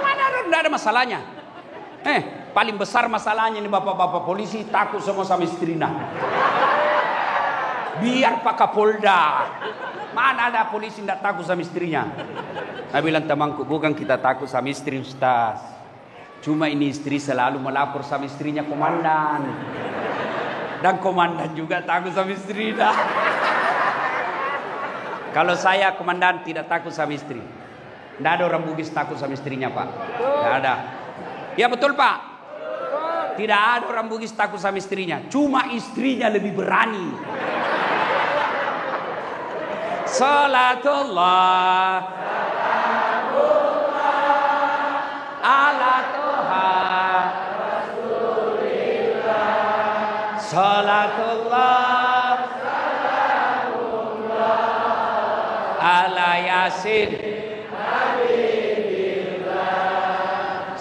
Mana tidak ada masalahnya? Paling besar masalahnya nih bapak-bapak polisi takut semua sama istrinya. Biar Pak Kapolda. Mana ada polisi tidak takut sama istrinya? Saya bilang temanku, bukan kita takut sama istri Ustaz. Cuma ini istri selalu melapor sama istrinya komandan. Dan komandan juga takut sama istrinya. Kalau saya komandan tidak takut sama istri. Tidak ada orang Bugis takut sama istrinya Pak. Tidak ada. Ya betul Pak. Tidak ada orang Bugis takut sama istrinya. Cuma istrinya lebih berani. Salatullah ala Toha Salatullah ala Yasin.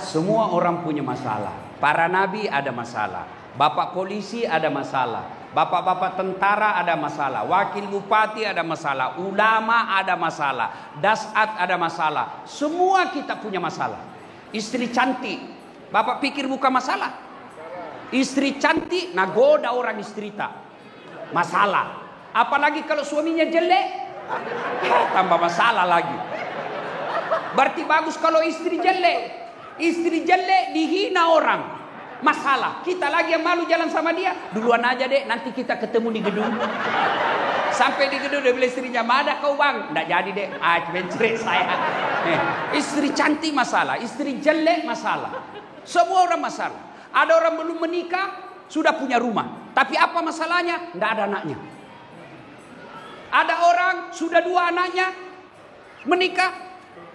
Semua orang punya masalah. Para nabi ada masalah. Bapak polisi ada masalah. Bapak-bapak tentara ada masalah. Wakil bupati ada masalah. Ulama ada masalah. Dasat ada masalah. Semua kita punya masalah. Istri cantik, bapak pikir bukan masalah? Istri cantik nagoda orang istri tak masalah. Apalagi kalau suaminya jelek, tambah masalah lagi. Berarti bagus kalau istri jelek. Istri jelek dihina orang, masalah. Kita lagi yang malu jalan sama dia. Duluan aja deh, nanti kita ketemu di gedung. Sampai di gedung dia bilang istrinya, "Mana kau bang?" Nggak jadi deh, mencerit saya. Istri cantik masalah, istri jelek masalah. Semua orang masalah. Ada orang belum menikah sudah punya rumah, tapi apa masalahnya? Nggak ada anaknya. Ada orang sudah 2 anaknya menikah,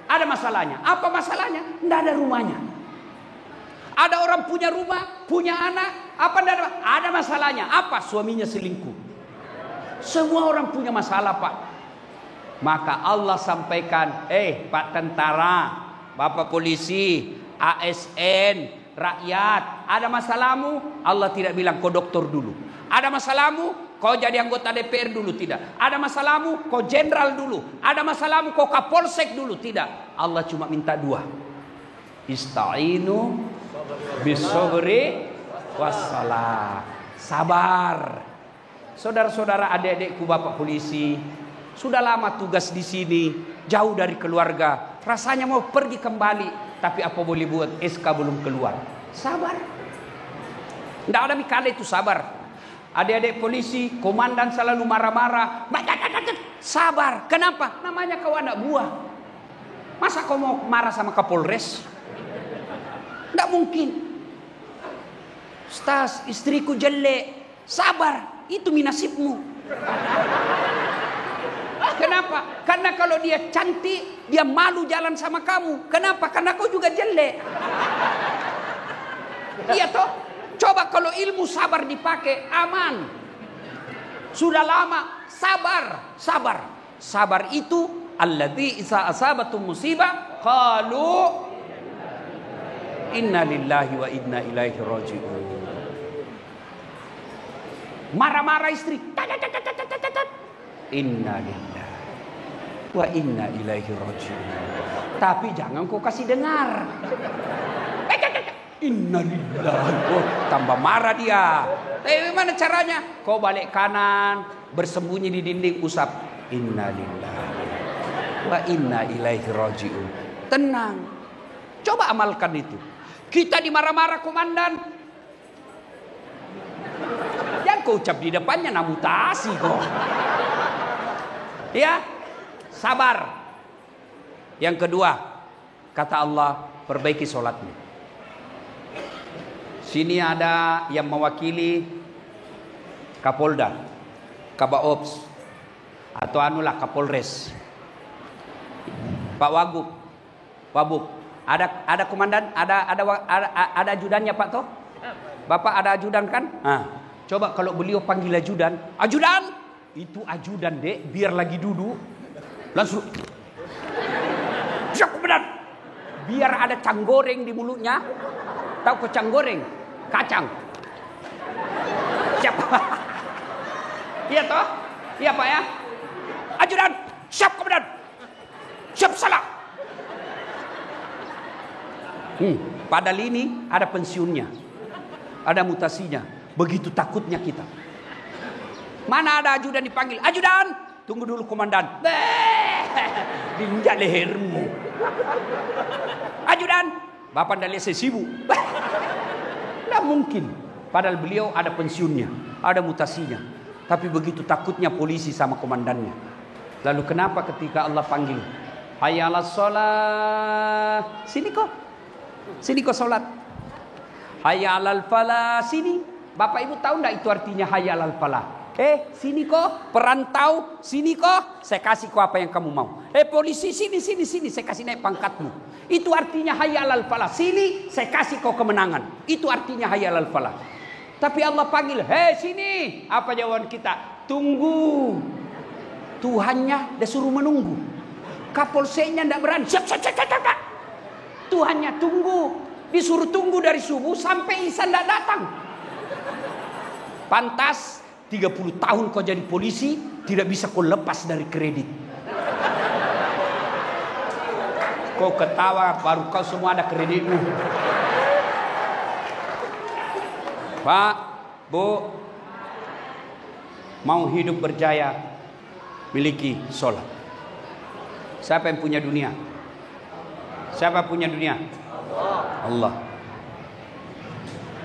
ada masalahnya. Apa masalahnya? Nggak ada rumahnya. Ada orang punya rumah, punya anak, apa nggak ada? Ada masalahnya. Apa? Suaminya selingkuh. Semua orang punya masalah Pak. Maka Allah sampaikan, Pak tentara, Bapak polisi, ASN, rakyat, ada masalahmu? Allah tidak bilang kau doktor dulu. Ada masalahmu? Kau jadi anggota DPR dulu. Tidak. Ada masalahmu? Kau jenderal dulu. Ada masalahmu? Kau kapolsek dulu. Tidak. Allah cuma minta 2. Ista'inu bisobri wassalah. Sabar. Saudara-saudara, adik-adikku bapak polisi, sudah lama tugas di sini, jauh dari keluarga. Rasanya mau pergi kembali, tapi apa boleh buat, SK belum keluar. Sabar. Tidak ada mikale itu sabar. Adik-adik polisi, komandan selalu marah-marah. Sabar. Kenapa? Namanya kau anak buah. Masa kau mau marah sama Kapolres? Tidak mungkin. Ustaz, istriku jelek. Sabar. Itu nasibmu. Kenapa? Karena kalau dia cantik, dia malu jalan sama kamu. Kenapa? Karena kau juga jelek. Iya toh? Coba kalau ilmu sabar dipakai, aman. Sudah lama, sabar. Sabar itu alladzi isa asabatum musibah qalu inna lillahi wa inna ilaihi raji'un. Marah-marah istri. Inna lillahi wa inna ilaihi raji'un. Tapi jangan kau kasih dengar. Inna lillahi. Oh, tambah marah dia. Tapi gimana caranya? Kau balik kanan, bersembunyi di dinding, usap. Inna lillahi wa inna ilaihi raji'un. Tenang. Coba amalkan itu. Kita dimarah-marah komandan. Yang kau ucap di depannya namutasi kok. Ya, sabar. Yang kedua, kata Allah, perbaiki sholatmu. Sini ada yang mewakili Kapolda, Kabaops, atau anulah Kapolres, Pak Wabub. Ada komandan, ada ajudannya Pak toh? Bapak ada ajudan kan? Coba kalau beliau panggil ajudan, itu ajudan dek, biar lagi duduk, langsung, siap komandan, biar ada canggoreng di mulutnya, tahu kocang goreng, kacang, siap, iya toh, iya Pak ya, ajudan, siap komandan, siap salah. Padahal ini ada pensiunnya, ada mutasinya. Begitu takutnya kita. Mana ada ajudan dipanggil, ajudan, tunggu dulu komandan. Diinjak lehermu. Ajudan, bapak ndak lihat saya sibuk. Tidak mungkin. Padahal beliau ada pensiunnya, ada mutasinya. Tapi begitu takutnya polisi sama komandannya. Lalu kenapa ketika Allah panggil, hayya 'alas shalah, sini kok. Sini kok salat. Hayya 'alal falah, sini. Bapak Ibu tahu enggak itu artinya hayya 'alal falah? Sini kok, perantau, sini kok, saya kasih kau apa yang kamu mau. Polisi, sini, saya kasih naik pangkatmu. Itu artinya hayya 'alal falah. Sini, saya kasih kau kemenangan. Itu artinya hayya 'alal falah. Tapi Allah panggil, sini. Apa jawaban kita? Tunggu. Tuhannya dia suruh menunggu. Kapolseknya tidak berani. Siap. Tuhannya tunggu. Disuruh tunggu dari subuh sampai isya tidak datang. Pantas 30 tahun kau jadi polisi, tidak bisa kau lepas dari kredit. Kau ketawa, baru kau semua ada kreditmu. Pak, Bu, mau hidup berjaya, miliki sholat. Siapa yang punya dunia? Siapa punya dunia? Allah.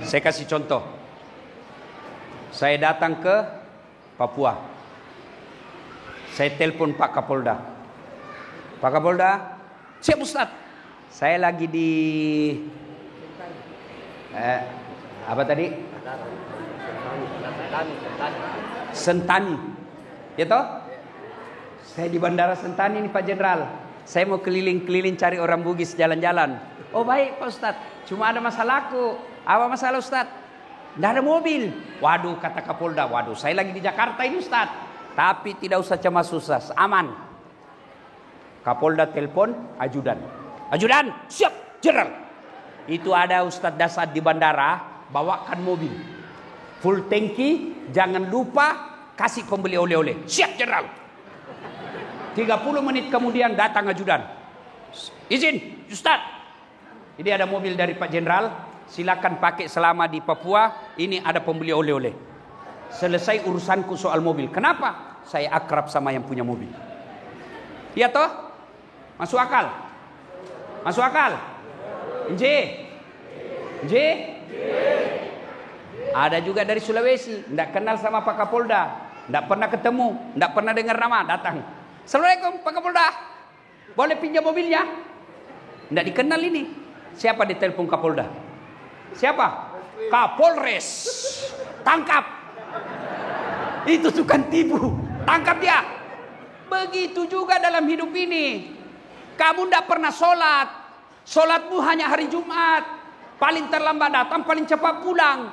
Saya kasih contoh. Saya datang ke Papua. Saya telepon Pak Kapolda. Pak Kapolda, siap Ustaz. Saya lagi di apa tadi? Sentani. Ya toh? Saya di Bandara Sentani nih Pak Jenderal. Saya mau keliling-keliling cari orang Bugis jalan-jalan. Oh baik Pak Ustaz, cuma ada masalahku. Apa masalah Ustaz? Tidak ada mobil. Waduh kata Kapolda, waduh saya lagi di Jakarta ini Ustaz. Tapi tidak usah cemas susah, aman. Kapolda telepon ajudan. Ajudan, siap Jenderal. Itu ada Ustaz Dasad di bandara, bawakan mobil. Full tangki, jangan lupa kasih pembeli oleh-oleh. Siap Jenderal. 30 menit kemudian datang ajudan. Izin Ustaz. Ini ada mobil dari Pak Jenderal. Silakan pakai selama di Papua. Ini ada pembeli oleh-oleh. Selesai urusanku soal mobil. Kenapa? Saya akrab sama yang punya mobil. Iya toh? Masuk akal? Masuk akal? Nj? Ada juga dari Sulawesi. Tidak kenal sama Pak Kapolda. Tidak pernah ketemu. Tidak pernah dengar nama. Datang. Assalamualaikum Pak Kapolda. Boleh pinjam mobilnya? Tidak dikenal ini. Siapa ditelepon Kapolda? Siapa? Kapolres. Tangkap. Itu tukang tipu. Tangkap dia. Begitu juga dalam hidup ini. Kamu tidak pernah sholat. Sholatmu hanya hari Jumat. Paling terlambat datang, paling cepat pulang.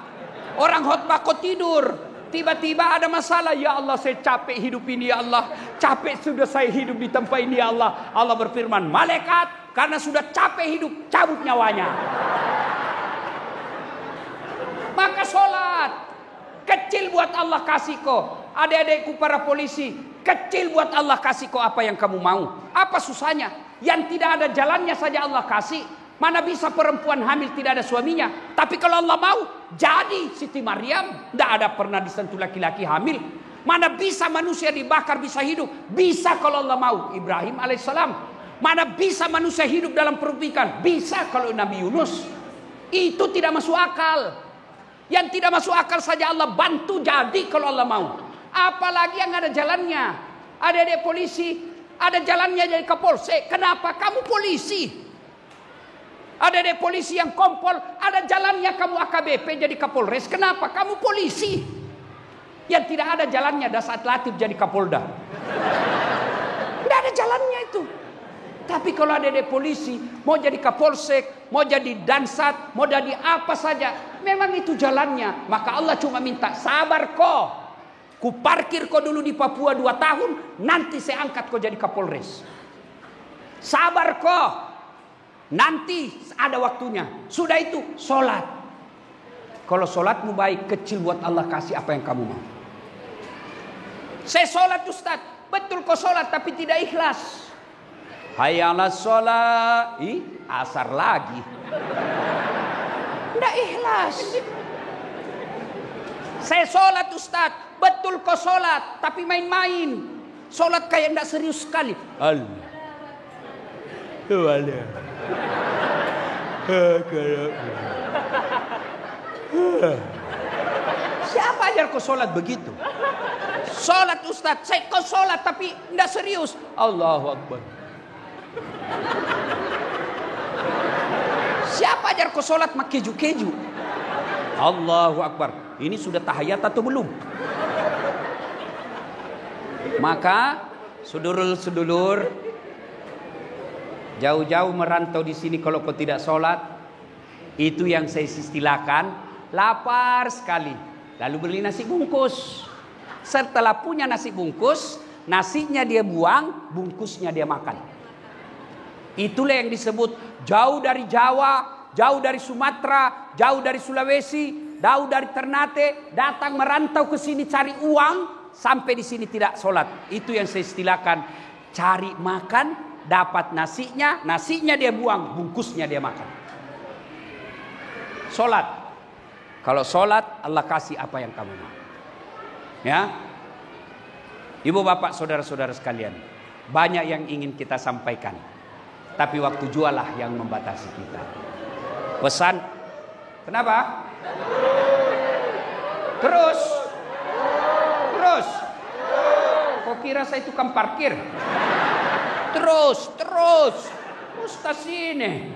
Orang khotbah kau tidur. Tiba-tiba ada masalah. Ya Allah saya capek hidup ini ya Allah. Capek sudah saya hidup di tempat ini ya Allah. Allah berfirman, malaikat karena sudah capek hidup, cabut nyawanya. Maka sholat. Kecil buat Allah kasih kau. Adik-adikku para polisi. Kecil buat Allah kasih kau apa yang kamu mau. Apa susahnya? Yang tidak ada jalannya saja Allah kasih. Mana bisa perempuan hamil tidak ada suaminya. Tapi kalau Allah mau, jadi Siti Maryam. Tidak ada pernah disentuh laki-laki hamil. Mana bisa manusia dibakar bisa hidup. Bisa kalau Allah mau. Ibrahim alaihissalam. Mana bisa manusia hidup dalam perut ikan. Bisa kalau Nabi Yunus. Itu tidak masuk akal. Yang tidak masuk akal saja Allah bantu jadi kalau Allah mau. Apalagi yang ada jalannya. Ada polisi. Ada jalannya jadi kapolsek. Kenapa? Kamu polisi. Ada polisi yang kompol, ada jalannya kamu AKBP jadi Kapolres. Kenapa? Kamu polisi. Yang tidak ada jalannya Dasat Latif jadi Kapolda. Tidak ada jalannya itu. Tapi kalau ada polisi, mau jadi Kapolsek, mau jadi Dansat, mau jadi apa saja, memang itu jalannya. Maka Allah cuma minta sabar kau. Ku parkir kau dulu di Papua 2 tahun, nanti saya angkat kau jadi Kapolres. Sabar kau. Nanti ada waktunya. Sudah itu sholat. Kalau sholatmu baik, kecil buat Allah kasih apa yang kamu mau. Saya sholat Ustaz. Betul kau sholat tapi tidak ikhlas. Hayya 'alas sholat. Asar lagi. Nggak ikhlas. Saya sholat Ustaz, betul kau sholat, tapi main-main. Sholat kayak nggak serius sekali. Allah. Siapa ajar kau sholat begitu? Sholat Ustaz, kau sholat tapi nggak serius. Allahu Akbar. Siapa ajar kau sholat mak keju-keju? Allahu Akbar. Ini sudah tahiyat atau belum? Maka sedulur-sedulur, jauh-jauh merantau di sini kalau kau tidak sholat, itu yang saya istilahkan lapar sekali. Lalu beli nasi bungkus. Setelah punya nasi bungkus, nasinya dia buang, bungkusnya dia makan. Itulah yang disebut jauh dari Jawa, jauh dari Sumatera, jauh dari Sulawesi, jauh dari Ternate, datang merantau ke sini cari uang, sampai di sini tidak sholat. Itu yang saya istilahkan cari makan, dapat nasinya, nasinya dia buang, bungkusnya dia makan. Sholat. Kalau sholat, Allah kasih apa yang kamu mau. Ya, ibu bapak saudara-saudara sekalian, banyak yang ingin kita sampaikan, tapi waktu jualah yang membatasi kita. Pesan, kenapa? Terus. Kok kira saya tukang parkir? Terus sini.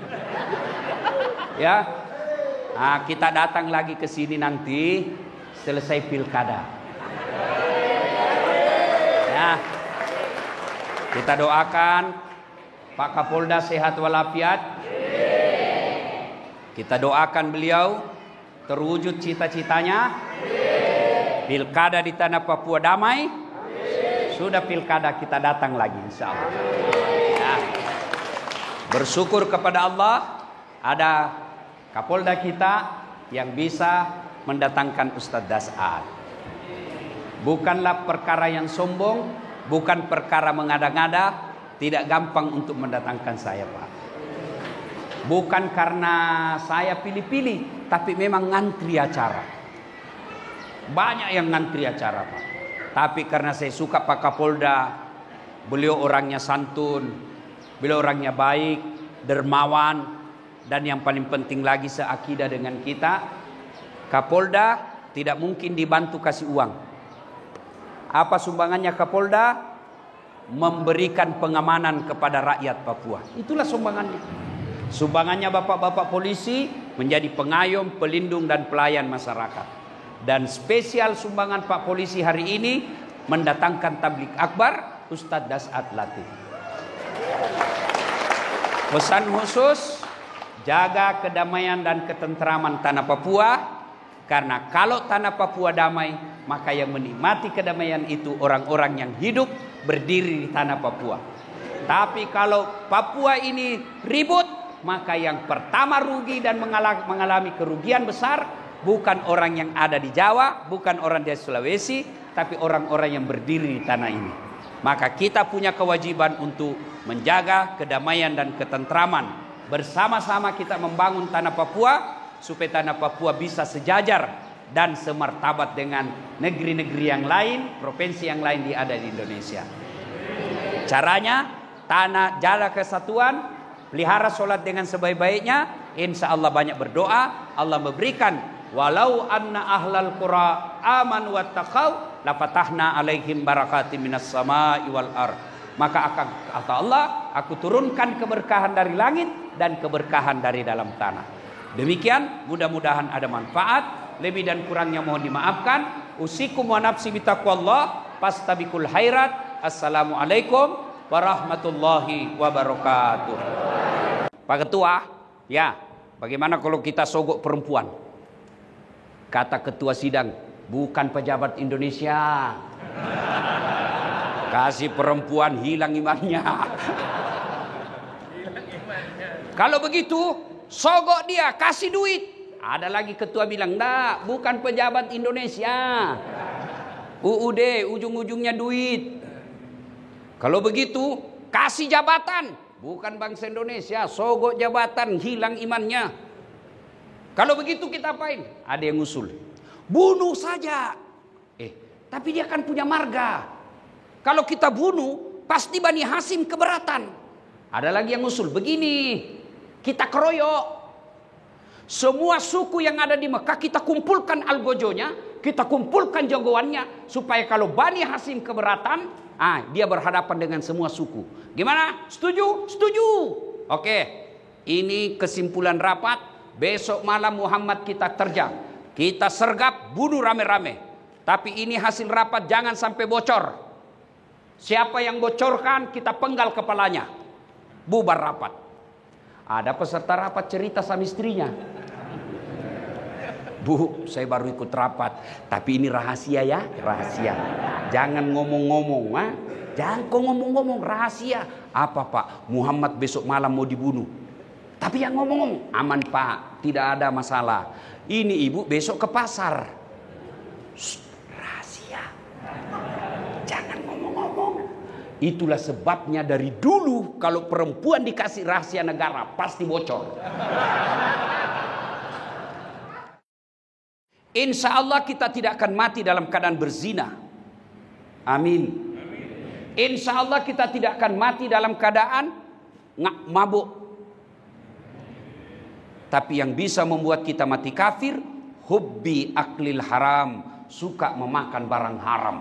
Ya. Nah, kita datang lagi ke sini nanti selesai pilkada. Ya. Kita doakan Pak Kapolda sehat walafiat. Kita doakan beliau terwujud cita-citanya. Pilkada di tanah Papua damai. Sudah pilkada kita datang lagi insya Allah. Ya. Bersyukur kepada Allah ada Kapolda kita yang bisa mendatangkan Ustadz Das'ad. Bukanlah perkara yang sombong, bukan perkara mengada-ngada, tidak gampang untuk mendatangkan saya Pak. Bukan karena saya pilih-pilih, tapi memang ngantri acara. Banyak yang ngantri acara Pak. Tapi karena saya suka Pak Kapolda, beliau orangnya santun, beliau orangnya baik, dermawan, dan yang paling penting lagi seakidah dengan kita. Kapolda tidak mungkin dibantu kasih uang. Apa sumbangannya Kapolda? Memberikan pengamanan kepada rakyat Papua. Itulah sumbangannya. Sumbangannya bapak-bapak polisi menjadi pengayom, pelindung dan pelayan masyarakat. Dan spesial sumbangan Pak Polisi hari ini mendatangkan tablik akbar Ustadz Das'ad Latif. Pesan khusus, jaga kedamaian dan ketentraman tanah Papua. Karena kalau tanah Papua damai, maka yang menikmati kedamaian itu orang-orang yang hidup berdiri di tanah Papua. Tapi kalau Papua ini ribut, maka yang pertama rugi dan mengalami kerugian besar bukan orang yang ada di Jawa, bukan orang di Sulawesi, tapi orang-orang yang berdiri di tanah ini. Maka kita punya kewajiban untuk menjaga kedamaian dan ketentraman. Bersama-sama kita membangun tanah Papua supaya tanah Papua bisa sejajar dan semartabat dengan negeri-negeri yang lain, provinsi yang lain yang ada di Indonesia. Caranya, jaga kesatuan, pelihara sholat dengan sebaik-baiknya, insya Allah banyak berdoa, Allah memberikan. Walau anna ahlal qura amanu wattaqau lafatahna alaihim barakatim minas sama'i wal ard. Maka kata Allah, aku turunkan keberkahan dari langit dan keberkahan dari dalam tanah. Demikian, mudah-mudahan ada manfaat. Lebih dan kurangnya mohon dimaafkan. Usikum wa nafsi bitaqwallah, fastabikul khairat. Assalamualaikum warahmatullahi wabarakatuh. Pak Ketua, ya, bagaimana kalau kita sogok perempuan? Kata ketua sidang, bukan pejabat Indonesia. Kasih perempuan hilang imannya. Kalau begitu, sogok dia, kasih duit. Ada lagi ketua bilang, "Enggak, bukan pejabat Indonesia. UUD, ujung-ujungnya duit." Kalau begitu, kasih jabatan. Bukan bangsa Indonesia, sogok jabatan, hilang imannya. Kalau begitu kita apain? Ada yang ngusul, bunuh saja. Tapi dia kan punya marga. Kalau kita bunuh, pasti Bani Hasyim keberatan. Ada lagi yang ngusul, begini, kita keroyok. Semua suku yang ada di Mekah kita kumpulkan algojonya, kita kumpulkan jagoannya, supaya kalau Bani Hasyim keberatan, dia berhadapan dengan semua suku. Gimana? Setuju? Setuju. Oke, ini kesimpulan rapat. Besok malam Muhammad kita terjang, kita sergap, bunuh rame-rame. Tapi ini hasil rapat, jangan sampai bocor. Siapa yang bocorkan, kita penggal kepalanya. Bubar rapat. Ada peserta rapat cerita sama istrinya, Bu, saya baru ikut rapat, tapi ini rahasia ya, rahasia. Jangan ngomong-ngomong, jangan kau ngomong-ngomong, rahasia. Apa Pak? Muhammad besok malam mau dibunuh. Tapi yang ngomong-ngomong, aman Pak, tidak ada masalah. Ini ibu besok ke pasar. Rahasia. Jangan ngomong-ngomong. Itulah sebabnya dari dulu kalau perempuan dikasih rahasia negara pasti bocor. Insya Allah kita tidak akan mati dalam keadaan berzina. Amin. Insya Allah kita tidak akan mati dalam keadaan mabuk. Tapi yang bisa membuat kita mati kafir, hubbi aklil haram, suka memakan barang haram.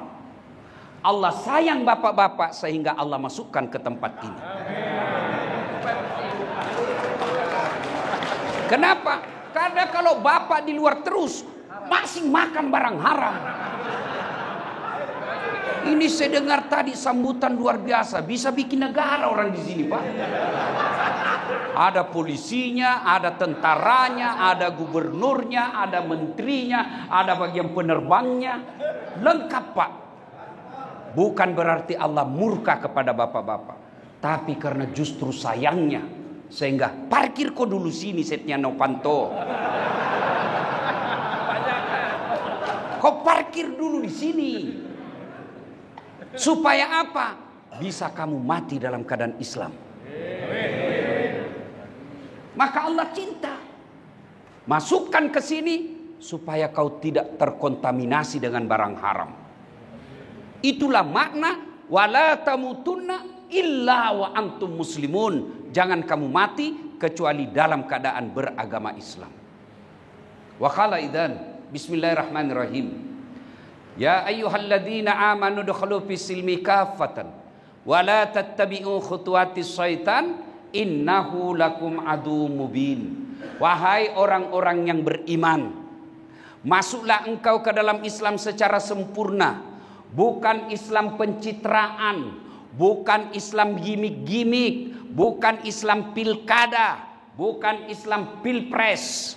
Allah sayang bapak-bapak sehingga Allah masukkan ke tempat ini. Kenapa? Karena kalau bapak di luar terus masih makan barang haram. Ini saya dengar tadi sambutan luar biasa, bisa bikin negara orang di sini, Pak. Ada polisinya, ada tentaranya, ada gubernurnya, ada menterinya, ada bagian penerbangnya. Lengkap, Pak. Bukan berarti Allah murka kepada bapak-bapak, tapi karena justru sayangnya, sehingga parkir kok dulu sini Setia Novanto. Kau parkir dulu di sini. Supaya apa? Bisa kamu mati dalam keadaan Islam. Maka Allah cinta. Masukkan ke sini supaya kau tidak terkontaminasi dengan barang haram. Itulah makna wala tamutunna illa wa antum muslimun. Jangan kamu mati kecuali dalam keadaan beragama Islam. Wa qala idzan bismillahirrahmanirrahim. Ya ayyuhalladzina amanu dukhulu fis silmi kaffatan wa la tattabi'u khutuwatis syaitan innahu lakum adu mubin. Wahai orang-orang yang beriman, masuklah engkau ke dalam Islam secara sempurna, bukan Islam pencitraan, bukan Islam gimik-gimik, bukan Islam pilkada, bukan Islam pilpres.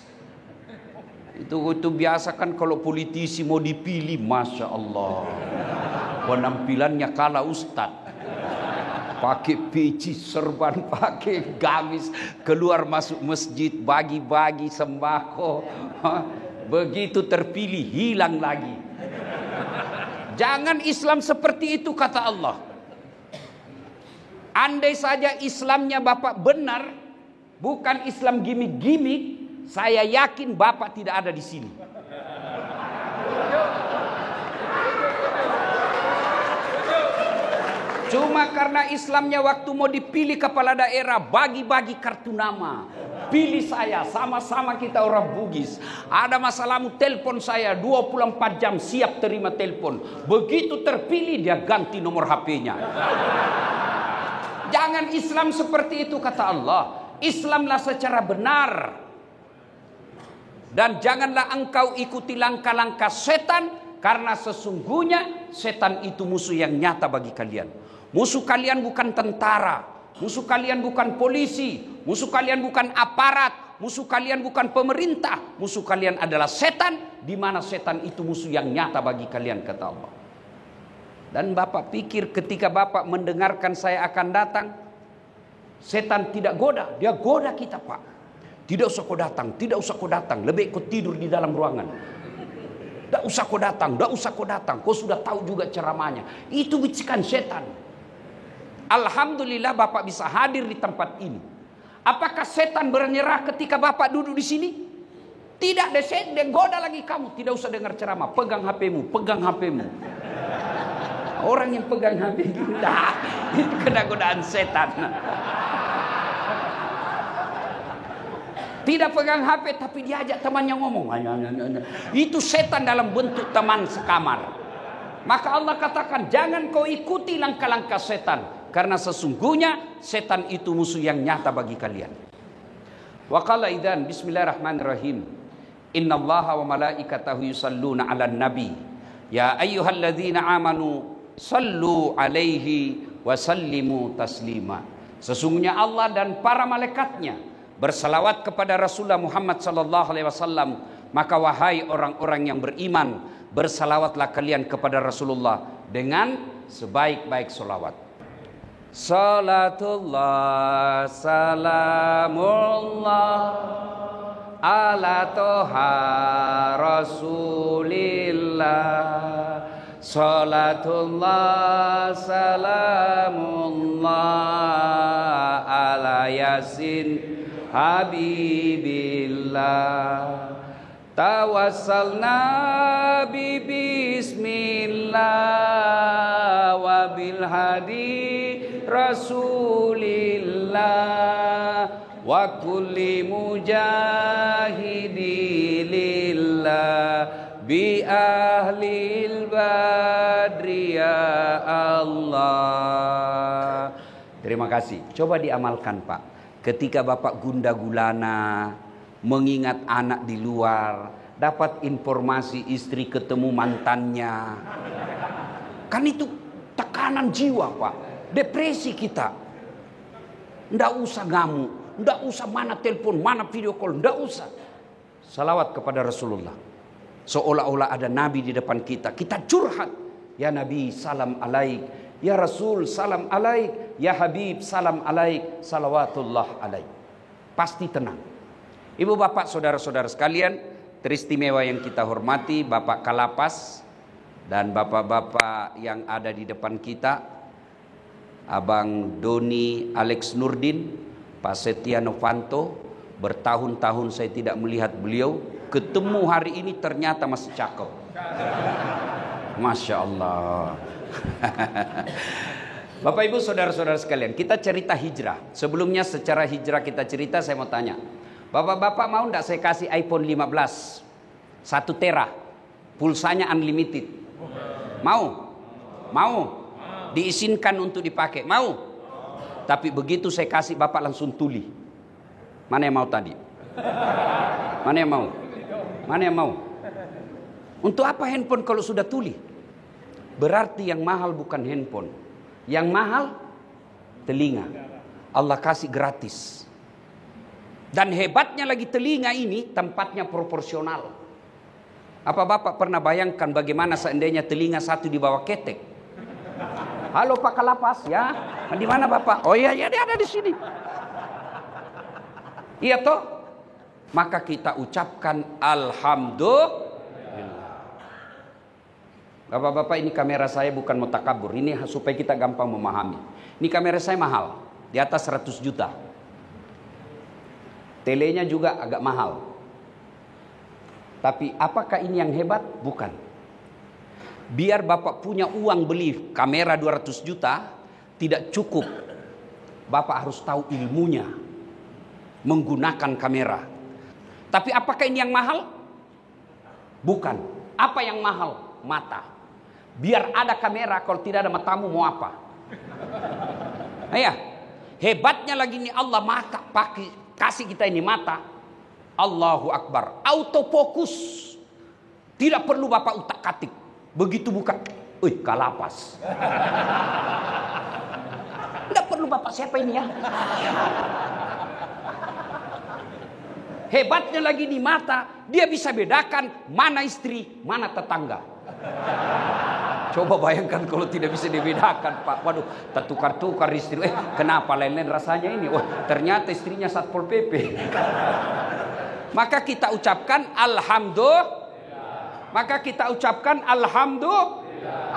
Itu biasa kan kalau politisi mau dipilih, Masya Allah, penampilannya kalah ustadz, pakai peci, serban, pakai gamis, keluar masuk masjid, bagi-bagi sembako. Begitu terpilih, hilang lagi. Jangan Islam seperti itu, kata Allah. Andai saja Islamnya Bapak benar, bukan Islam gimik-gimik, saya yakin Bapak tidak ada di sini. Cuma karena Islamnya waktu mau dipilih kepala daerah, bagi-bagi kartu nama. Pilih saya, sama-sama kita orang Bugis. Ada masalahmu, telepon saya 24 jam siap terima telepon. Begitu terpilih dia ganti nomor HP-nya. Jangan Islam seperti itu, kata Allah. Islamlah secara benar. Dan janganlah engkau ikuti langkah-langkah setan, karena sesungguhnya setan itu musuh yang nyata bagi kalian. Musuh kalian bukan tentara, musuh kalian bukan polisi, musuh kalian bukan aparat, musuh kalian bukan pemerintah, musuh kalian adalah setan, di mana setan itu musuh yang nyata bagi kalian, kata Allah. Dan Bapak pikir ketika Bapak mendengarkan saya akan datang, setan tidak goda, dia goda kita, Pak. Tidak usah kau datang, tidak usah kau datang. Lebih kau tidur di dalam ruangan. Tidak usah kau datang, tidak usah kau datang. Kau sudah tahu juga ceramahnya. Itu bisikan setan. Alhamdulillah Bapak bisa hadir di tempat ini. Apakah setan bernyerah ketika Bapak duduk di sini? Tidak, dia goda lagi kamu. Tidak usah dengar ceramah. Pegang HP-mu, pegang HP-mu. Orang yang pegang HP kita itu kena godaan setan. Tidak pegang HP tapi diajak temannya ngomong. Itu setan dalam bentuk teman sekamar. Maka Allah katakan jangan kau ikuti langkah-langkah setan. Karena sesungguhnya setan itu musuh yang nyata bagi kalian. Wa qala idzan bismillahirrahmanirrahim. Innallaha wa malaikatahu yusalluna 'alan nabi. Ya ayyuhalladzina amanu sallu alaihi wa sallimu taslima. Sesungguhnya Allah dan para malaikatnya bersalawat kepada Rasulullah Muhammad sallallahu alaihi wasallam. Maka wahai orang-orang yang beriman, bersalawatlah kalian kepada Rasulullah dengan sebaik-baik salawat. Salatullah salamullah ala toha rasulillah. Salatullah salamullah ala yasin habibillah. Tawassalna bi bismillah wa bil hadi rasulillah wa kulli mujahidi lillah bi ahlil badri ya Allah. Terima kasih. Coba diamalkan Pak. Ketika Bapak gundah gulana, mengingat anak di luar, dapat informasi istri ketemu mantannya. Kan itu tekanan jiwa Pak. Depresi kita. Nggak usah ngamu, nggak usah mana telepon, mana video call, nggak usah. Salawat kepada Rasulullah. Seolah-olah ada Nabi di depan kita. Kita curhat. Ya Nabi salam alaik. Ya Rasul salam alaik. Ya Habib salam alaik. Salawatullah alaik. Pasti tenang. Ibu bapak saudara-saudara sekalian, teristimewa yang kita hormati, Bapak Kalapas dan bapak-bapak yang ada di depan kita, Abang Doni Alex Nurdin, Pak Setia Novanto. Bertahun-tahun saya tidak melihat beliau. Ketemu hari ini ternyata masih cakep. Masya Allah. Bapak ibu saudara-saudara sekalian, kita cerita hijrah. Sebelumnya secara hijrah kita cerita, saya mau tanya. Bapak-bapak mau enggak saya kasih iPhone 15 1 tera, pulsanya unlimited? Mau? Mau? Diizinkan untuk dipakai? Mau? Tapi begitu saya kasih Bapak langsung tuli. Mana yang mau tadi? Mana yang mau? Mana yang mau? Untuk apa handphone kalau sudah tuli? Berarti yang mahal bukan handphone. Yang mahal telinga. Allah kasih gratis. Dan hebatnya lagi telinga ini tempatnya proporsional. Apa Bapak pernah bayangkan bagaimana seandainya telinga satu di bawah ketek? Halo Pak Kalapas ya. Di mana Bapak? Oh iya dia ada di sini. Iya toh? Maka kita ucapkan alhamdulillah. Bapak-bapak, ini kamera saya bukan mutakabur. Ini supaya kita gampang memahami. Ini kamera saya mahal, di atas 100 juta. Telenya juga agak mahal. Tapi apakah ini yang hebat? Bukan. Biar Bapak punya uang beli kamera 200 juta, tidak cukup. Bapak harus tahu ilmunya menggunakan kamera. Tapi apakah ini yang mahal? Bukan. Apa yang mahal? Mata. Biar ada kamera, kalau tidak ada matamu mau apa? Ya, hebatnya lagi nih Allah mata kasih kita ini mata. Allahu Akbar. Autofokus. Tidak perlu Bapak utak-atik. Begitu buka, Kalapas. Tidak perlu Bapak siapa ini ya? Hebatnya lagi di mata, dia bisa bedakan mana istri, mana tetangga. Coba bayangkan kalau tidak bisa dibedakan, Pak. Waduh, tertukar-tukar istri. Kenapa lain-lain rasanya ini? Ternyata istrinya Satpol PP. Maka kita ucapkan alhamdulillah. Maka kita ucapkan alhamdulillah.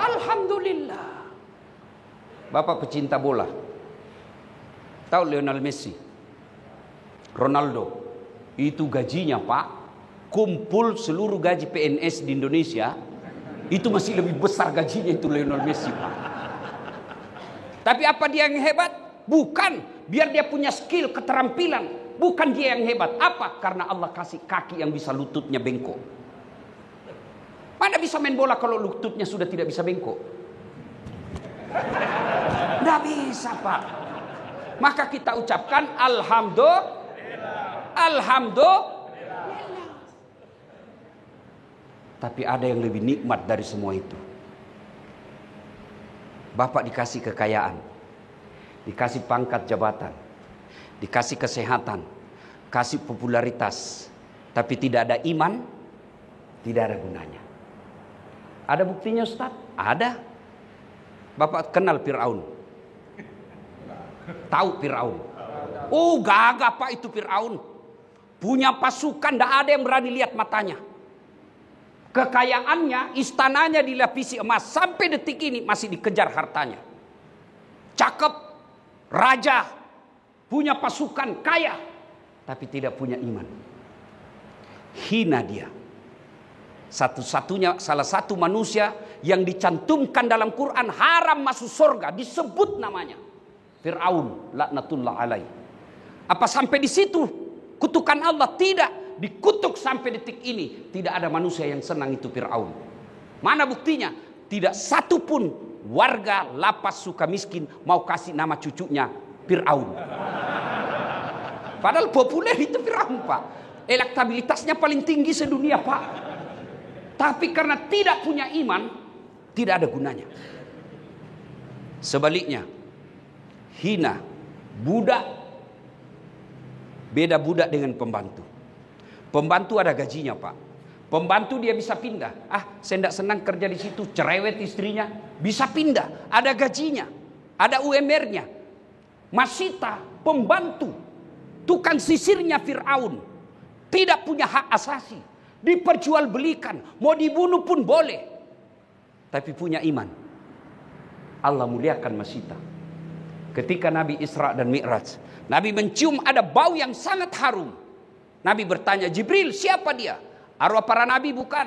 Alhamdulillah. Bapak pecinta bola. Tahu Lionel Messi? Ronaldo. Itu gajinya Pak kumpul seluruh gaji PNS di Indonesia, itu masih lebih besar gajinya itu Lionel Messi, Pak. Tapi apa dia yang hebat? Bukan. Biar dia punya skill, keterampilan. Bukan dia yang hebat. Apa? Karena Allah kasih kaki yang bisa lututnya bengkok. Mana bisa main bola kalau lututnya sudah tidak bisa bengkok? Tidak bisa, Pak. Maka kita ucapkan Alhamdulillah. Tapi ada yang lebih nikmat dari semua itu. Bapak dikasih kekayaan, dikasih pangkat jabatan, dikasih kesehatan, kasih popularitas, tapi tidak ada iman, tidak ada gunanya. Ada buktinya, Ustaz? Ada. Bapak kenal Fir'aun? Tahu Fir'aun? Oh, gagah Pak itu Fir'aun. Punya pasukan, tidak ada yang berani lihat matanya. Kekayaannya, istananya dilapisi emas. Sampai detik ini masih dikejar hartanya. Cakep, raja, punya pasukan, kaya. Tapi tidak punya iman. Hina dia. Satu-satunya, salah satu manusia yang dicantumkan dalam Quran haram masuk surga. Disebut namanya. Fir'aun, laknatullah alaih. Apa sampai di situ kutukan Allah? Tidak. Dikutuk sampai detik ini. Tidak ada manusia yang senang itu Fir'aun. Mana buktinya? Tidak satu pun warga lapas Sukamiskin mau kasih nama cucunya Fir'aun. Padahal populer itu Fir'aun, Pak. Elektabilitasnya paling tinggi sedunia, Pak. Tapi karena tidak punya iman, tidak ada gunanya. Sebaliknya, hina, budak, beda budak dengan pembantu. Pembantu ada gajinya, Pak. Pembantu dia bisa pindah. Saya tidak senang kerja di situ, cerewet istrinya, bisa pindah. Ada gajinya, ada UMR-nya. Masita, pembantu, tukang sisirnya Fir'aun, tidak punya hak asasi, diperjualbelikan, mau dibunuh pun boleh. Tapi punya iman. Allah muliakan Masita. Ketika Nabi Isra dan Mi'raj, Nabi mencium ada bau yang sangat harum. Nabi bertanya, Jibril, siapa dia? Arwah para nabi bukan,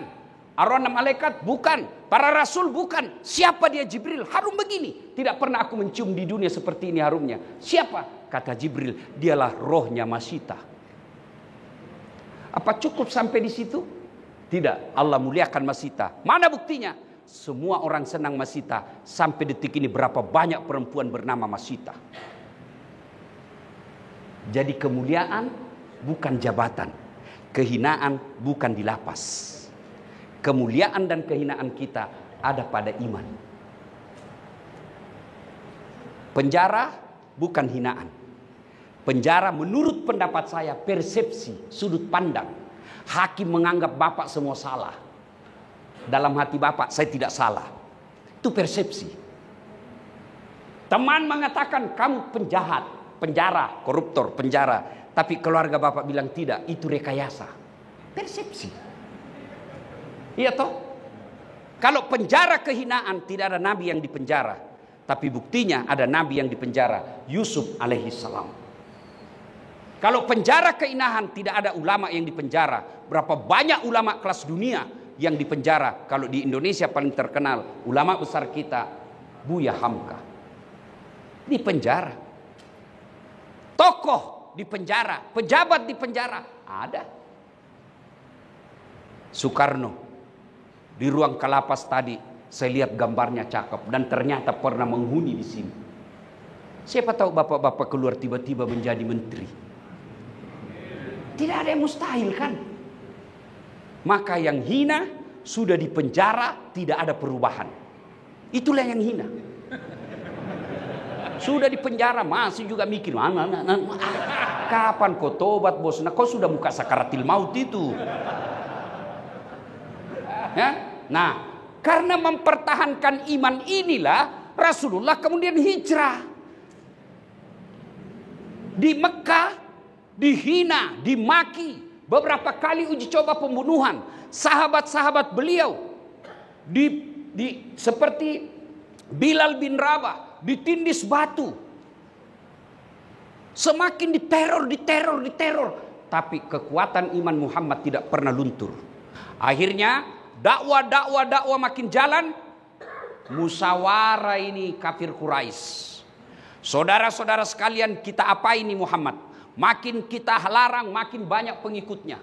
arwah malaikat bukan, para rasul bukan. Siapa dia Jibril? Harum begini. Tidak pernah aku mencium di dunia seperti ini harumnya. Siapa? Kata Jibril, dialah rohnya Masita. Apa cukup sampai di situ? Tidak. Allah muliakan Masita. Mana buktinya? Semua orang senang Masita. Sampai detik ini berapa banyak perempuan bernama Masita. Jadi kemuliaan bukan jabatan, kehinaan bukan di lapas. Kemuliaan dan kehinaan kita ada pada iman. Penjara bukan hinaan. Penjara menurut pendapat saya persepsi, sudut pandang. Hakim menganggap bapak semua salah. Dalam hati bapak saya tidak salah. Itu persepsi. Teman mengatakan kamu penjahat, penjara, koruptor, penjara. Tapi keluarga bapak bilang tidak, itu rekayasa. Persepsi. Iya toh? Kalau penjara kehinaan, tidak ada nabi yang dipenjara. Tapi buktinya ada nabi yang dipenjara, Yusuf alaihissalam. Kalau penjara kehinaan, tidak ada ulama yang dipenjara. Berapa banyak ulama kelas dunia yang dipenjara. Kalau di Indonesia paling terkenal, ulama besar kita, Buya Hamka. Dipenjara. Tokoh di penjara, pejabat di penjara, ada. Soekarno di ruang kalapas tadi, saya lihat gambarnya cakep dan ternyata pernah menghuni di sini. Siapa tahu bapak-bapak keluar tiba-tiba menjadi menteri. Tidak ada yang mustahil kan? Maka yang hina sudah di penjara tidak ada perubahan. Itulah yang hina. Sudah di penjara masih juga mikir, kapan kau tobat bos? Nah, kau sudah buka sakaratil maut itu. Ya? Nah, karena mempertahankan iman inilah Rasulullah kemudian hijrah. Di Mekah dihina, dimaki, beberapa kali uji coba pembunuhan. Sahabat-sahabat beliau seperti Bilal bin Rabah ditindis batu. Semakin diteror. tapi kekuatan iman Muhammad tidak pernah luntur. Akhirnya dakwah makin jalan. Musyawarah ini kafir Quraisy. Saudara-saudara sekalian, kita apain ini Muhammad? Makin kita larang, makin banyak pengikutnya.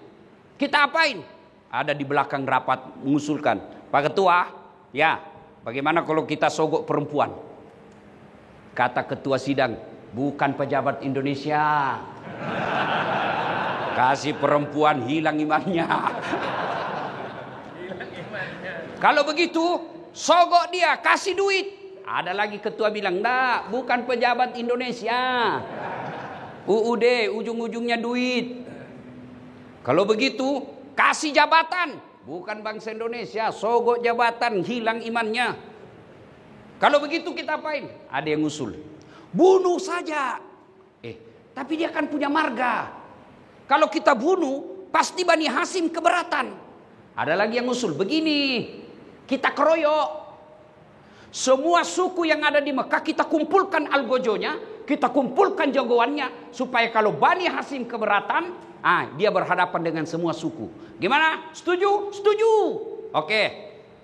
Kita apain? Ada di belakang rapat mengusulkan, Pak Ketua, ya bagaimana kalau kita sogok perempuan? Kata ketua sidang, bukan pejabat Indonesia. Kasih perempuan hilang imannya. Kalau begitu, sogok dia, kasih duit. Ada lagi ketua bilang, "Nah, bukan pejabat Indonesia. UUD, ujung-ujungnya duit." Kalau begitu, kasih jabatan. Bukan bangsa Indonesia, sogok jabatan, hilang imannya. Kalau begitu kita apain? Ada yang usul, bunuh saja. Tapi dia kan punya marga. Kalau kita bunuh, pasti Bani Hasyim keberatan. Ada lagi yang usul, begini, kita keroyok. Semua suku yang ada di Mekah kita kumpulkan algojonya, kita kumpulkan jagoannya, supaya kalau Bani Hasyim keberatan, dia berhadapan dengan semua suku. Gimana? Setuju? Setuju. Oke,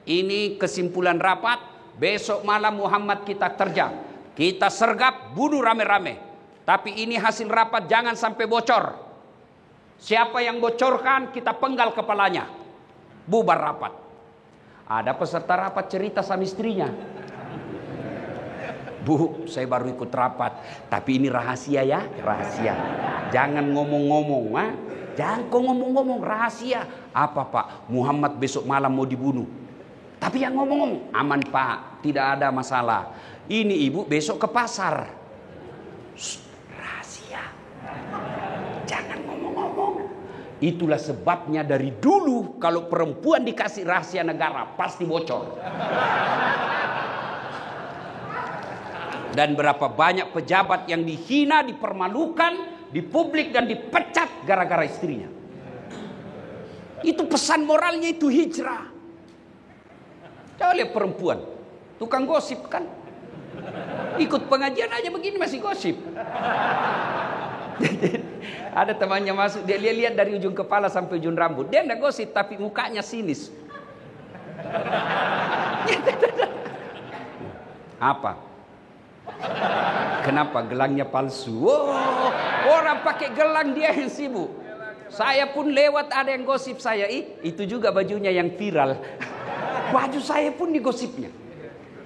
ini kesimpulan rapat. Besok malam Muhammad kita terjang, kita sergap, bunuh rame-rame. Tapi ini hasil rapat, jangan sampai bocor. Siapa yang bocorkan, kita penggal kepalanya. Bubar rapat. Ada peserta rapat cerita sama istrinya, "Bu, saya baru ikut rapat, tapi ini rahasia ya, rahasia. Jangan ngomong-ngomong, jangan kau ngomong-ngomong, rahasia." "Apa Pak?" "Muhammad besok malam mau dibunuh." "Tapi yang ngomong-ngomong." "Aman Pak, tidak ada masalah. Ini ibu besok ke pasar." "Rahasia, jangan ngomong-ngomong." Itulah sebabnya dari dulu kalau perempuan dikasih rahasia negara pasti bocor. Dan berapa banyak pejabat yang dihina, dipermalukan di publik dan dipecat gara-gara istrinya. Itu pesan moralnya, itu hijrah. Coba lihat perempuan, tukang gosip kan. Ikut pengajian aja begini masih gosip. Ada temannya masuk, dia lihat dari ujung kepala sampai ujung rambut. Dia enggak gosip tapi mukanya sinis. Apa? Kenapa? Gelangnya palsu. Orang pakai gelang dia yang sibuk. Saya pun lewat ada yang gosip saya. Itu juga bajunya yang viral. Baju saya pun digosipnya.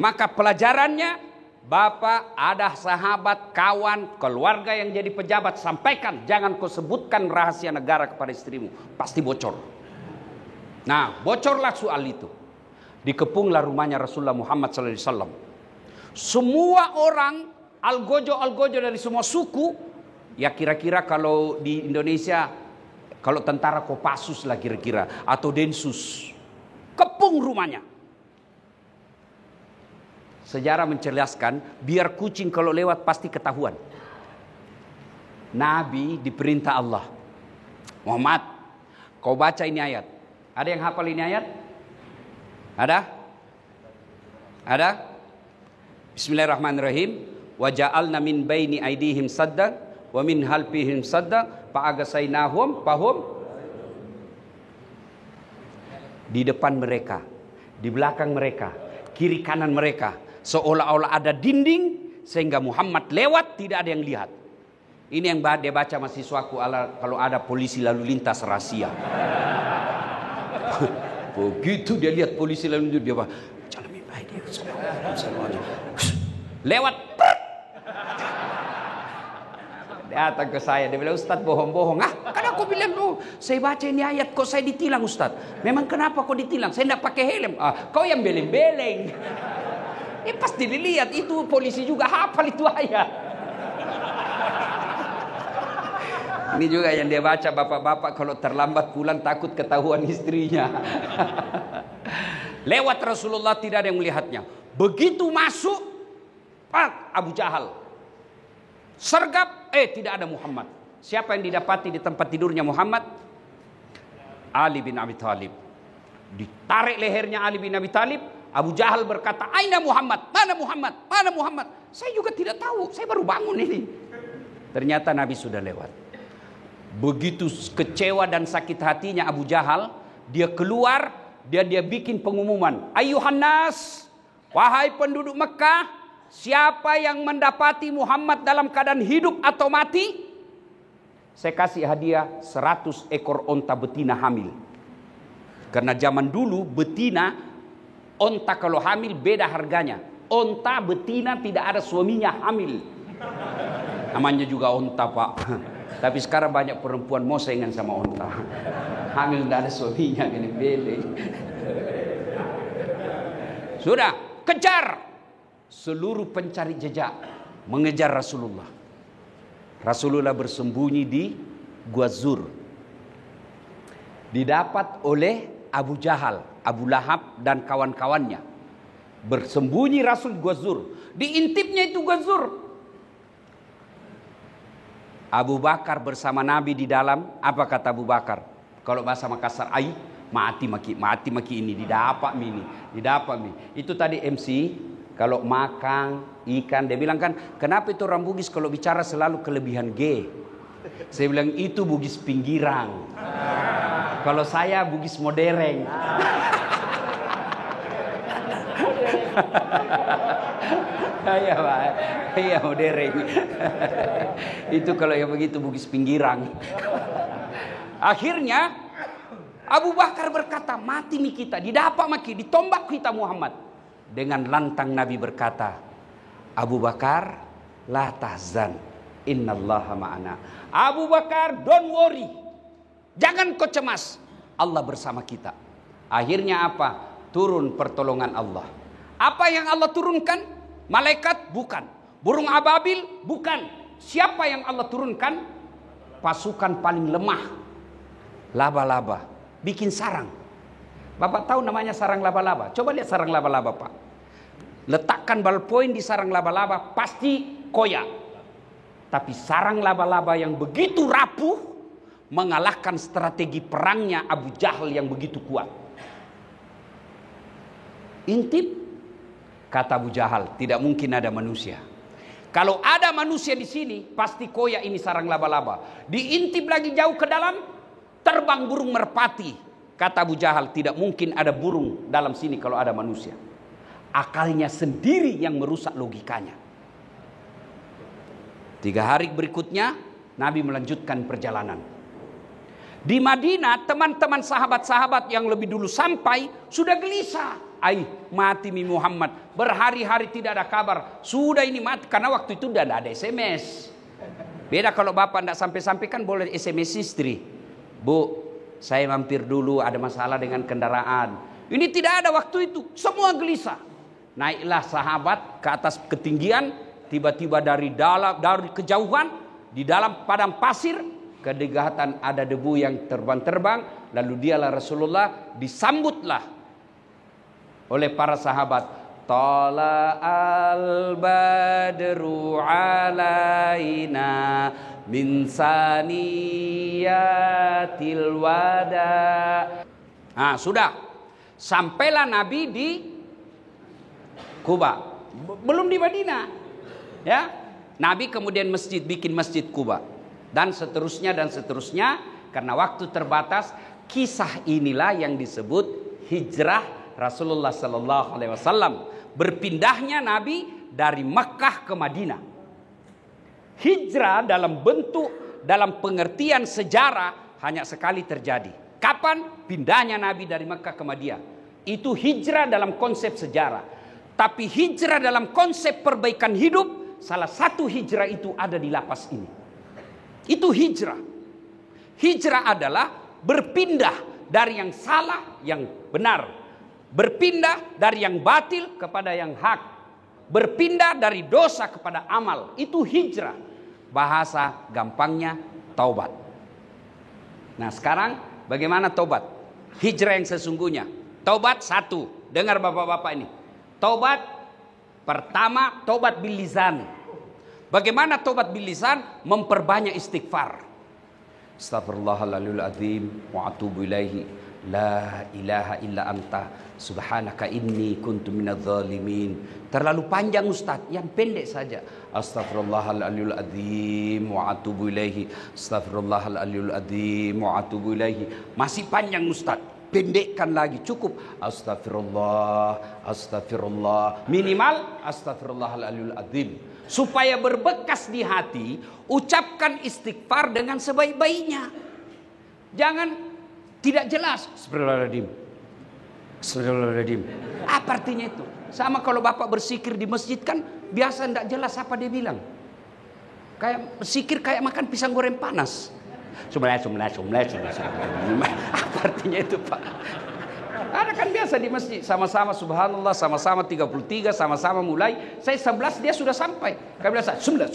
Maka pelajarannya, Bapak ada sahabat, kawan, keluarga yang jadi pejabat, sampaikan. Jangan kau sebutkan rahasia negara kepada istrimu. Pasti bocor. Nah, bocorlah soal itu. Dikepunglah rumahnya Rasulullah Muhammad SAW. Semua orang, algojo dari semua suku. Ya kira-kira kalau di Indonesia, kalau tentara Kopassus lah kira-kira. Atau Densus. Kepung rumahnya. Sejarah menjelaskan, biar kucing kalau lewat pasti ketahuan. Nabi diperintah Allah, "Muhammad, kau baca ini ayat." Ada yang hafal ini ayat? Ada? Ada? Bismillahirrahmanirrahim. "Wa ja'alna min baini aidihim sadda wa min halfihim sadda fa agasainahum fahum." Di depan mereka, di belakang mereka, kiri kanan mereka, seolah-olah ada dinding sehingga Muhammad lewat tidak ada yang lihat. Ini yang dia baca mahasiswaku kalau ada polisi lalu lintas rahasia. Begitu dia lihat polisi lalu lintas, dia apa? Lewat. Datang ke saya, dia bilang, "Ustaz bohong-bohong." Kan aku bilang, saya baca ini ayat kok saya ditilang Ustaz. "Memang kenapa kok ditilang?" "Saya tidak pakai helm." "Kau yang beleng-beleng." Pasti dilihat, itu polisi juga hafal itu ayat. Ini juga yang dia baca bapak-bapak kalau terlambat pulang takut ketahuan istrinya. Lewat Rasulullah tidak ada yang melihatnya. Begitu masuk, Abu Jahal sergap, tidak ada Muhammad. Siapa yang didapati di tempat tidurnya Muhammad? Ali bin Abi Thalib. Ditarik lehernya Ali bin Abi Thalib. Abu Jahal berkata, "Aina Muhammad? Mana Muhammad? Mana Muhammad?" "Saya juga tidak tahu, saya baru bangun ini." Ternyata Nabi sudah lewat. Begitu kecewa dan sakit hatinya Abu Jahal, dia keluar, dia bikin pengumuman, ayuhan nas, wahai penduduk Mekah, siapa yang mendapati Muhammad dalam keadaan hidup atau mati, saya kasih hadiah 100 ekor onta betina hamil. Karena zaman dulu betina, onta kalau hamil beda harganya. Onta betina tidak ada suaminya hamil. Namanya juga onta, Pak. Tapi sekarang banyak perempuan mau saingan sama onta. Hamil tidak ada suaminya, gini bele. Sudah, kejar. Seluruh pencari jejak mengejar Rasulullah. Rasulullah bersembunyi di Gua Zur. Didapat oleh Abu Jahal, Abu Lahab dan kawan-kawannya. Bersembunyi Rasul Gua Zur. Diintipnya itu Gua Zur. Abu Bakar bersama Nabi di dalam. Apa kata Abu Bakar? Kalau bahasa Makassar, ai mati maki ini didapat mi. Itu tadi MC. Kalau makan ikan, dia bilang kan, kenapa itu orang Bugis kalau bicara selalu kelebihan G? Saya bilang itu Bugis pinggiran. Kalau saya Bugis modern. Iya Pak, iya modern. Itu kalau yang begitu Bugis pinggiran. Akhirnya Abu Bakar berkata, mati mi kita, didapat maki, ditombak kita Muhammad. Dengan lantang Nabi berkata, Abu Bakar, la tahzan, innallaha ma'ana. Abu Bakar, don't worry, jangan kau cemas, Allah bersama kita. Akhirnya apa? Turun pertolongan Allah. Apa yang Allah turunkan? Malaikat? Bukan. Burung ababil? Bukan. Siapa yang Allah turunkan? Pasukan paling lemah, laba-laba. Bikin sarang. Bapak tahu namanya sarang laba-laba? Coba lihat sarang laba-laba, Pak. Letakkan ballpoint di sarang laba-laba, pasti koyak. Tapi sarang laba-laba yang begitu rapuh mengalahkan strategi perangnya Abu Jahal yang begitu kuat. Intip, kata Abu Jahal, tidak mungkin ada manusia. Kalau ada manusia di sini, pasti koyak ini sarang laba-laba. Diintip lagi jauh ke dalam, terbang burung merpati. Kata Abu Jahal, tidak mungkin ada burung dalam sini kalau ada manusia. Akalnya sendiri yang merusak logikanya. 3 hari berikutnya, Nabi melanjutkan perjalanan. Di Madinah, teman-teman sahabat-sahabat yang lebih dulu sampai, sudah gelisah. Mati mi Muhammad. Berhari-hari tidak ada kabar. Sudah ini mati, karena waktu itu tidak ada SMS. Beda kalau bapak tidak sampai-sampai kan boleh SMS istri. Bu, saya mampir dulu, ada masalah dengan kendaraan. Ini tidak ada waktu itu. Semua gelisah. Naiklah sahabat ke atas ketinggian. Tiba-tiba dari kejauhan, di dalam padang pasir, kedekatan ada debu yang terbang-terbang. Lalu dialah Rasulullah, disambutlah oleh para sahabat. Tala al-badru alaina min saniyatil wada. Sudah. Sampailah Nabi di Kuba. Belum di Madinah. Ya. Nabi kemudian bikin masjid Kuba. Dan seterusnya. Karena waktu terbatas, kisah inilah yang disebut hijrah Rasulullah sallallahu alaihi wasallam. Berpindahnya Nabi dari Makkah ke Madinah. Hijrah dalam pengertian sejarah hanya sekali terjadi. Kapan? Pindahnya Nabi dari Makkah ke Madinah. Itu hijrah dalam konsep sejarah. Tapi hijrah dalam konsep perbaikan hidup, salah satu hijrah itu ada di lapas ini. Itu hijrah. Hijrah adalah berpindah dari yang salah yang benar. Berpindah dari yang batil kepada yang hak. Berpindah dari dosa kepada amal. Itu hijrah. Bahasa gampangnya taubat. Nah sekarang bagaimana taubat? Hijrah yang sesungguhnya. Taubat 1. Dengar bapak-bapak ini. Taubat pertama, taubat bil lisan. Bagaimana taubat bil lisan? Memperbanyak istighfar. Astaghfirullahaladzim wa atubu ilaihi. La ilaha illa anta subhanaka inni kuntu minadz zalimin. Terlalu panjang Ustaz, yang pendek saja. Astaghfirullahaladzim azim wa atubu ilaihi. Astaghfirullahaladzim azim wa atubu ilaihi. Masih panjang Ustaz, pendekkan lagi, cukup astagfirullah, astagfirullah, minimal astagfirullahaladzim azim. Supaya berbekas di hati, ucapkan istighfar dengan sebaik-baiknya. Jangan tidak jelas. Astagfirullahaladzim, astagfirullahaladzim. Apa artinya itu? Sama kalau bapak bersikir di masjid kan biasa tidak jelas apa dia bilang. Kayak bersikir kayak makan pisang goreng panas. Apa artinya itu Pak? Ada kan biasa di masjid sama-sama subhanallah, sama-sama 33, sama-sama mulai. Saya 11 dia sudah sampai. Kami biasa jumlah.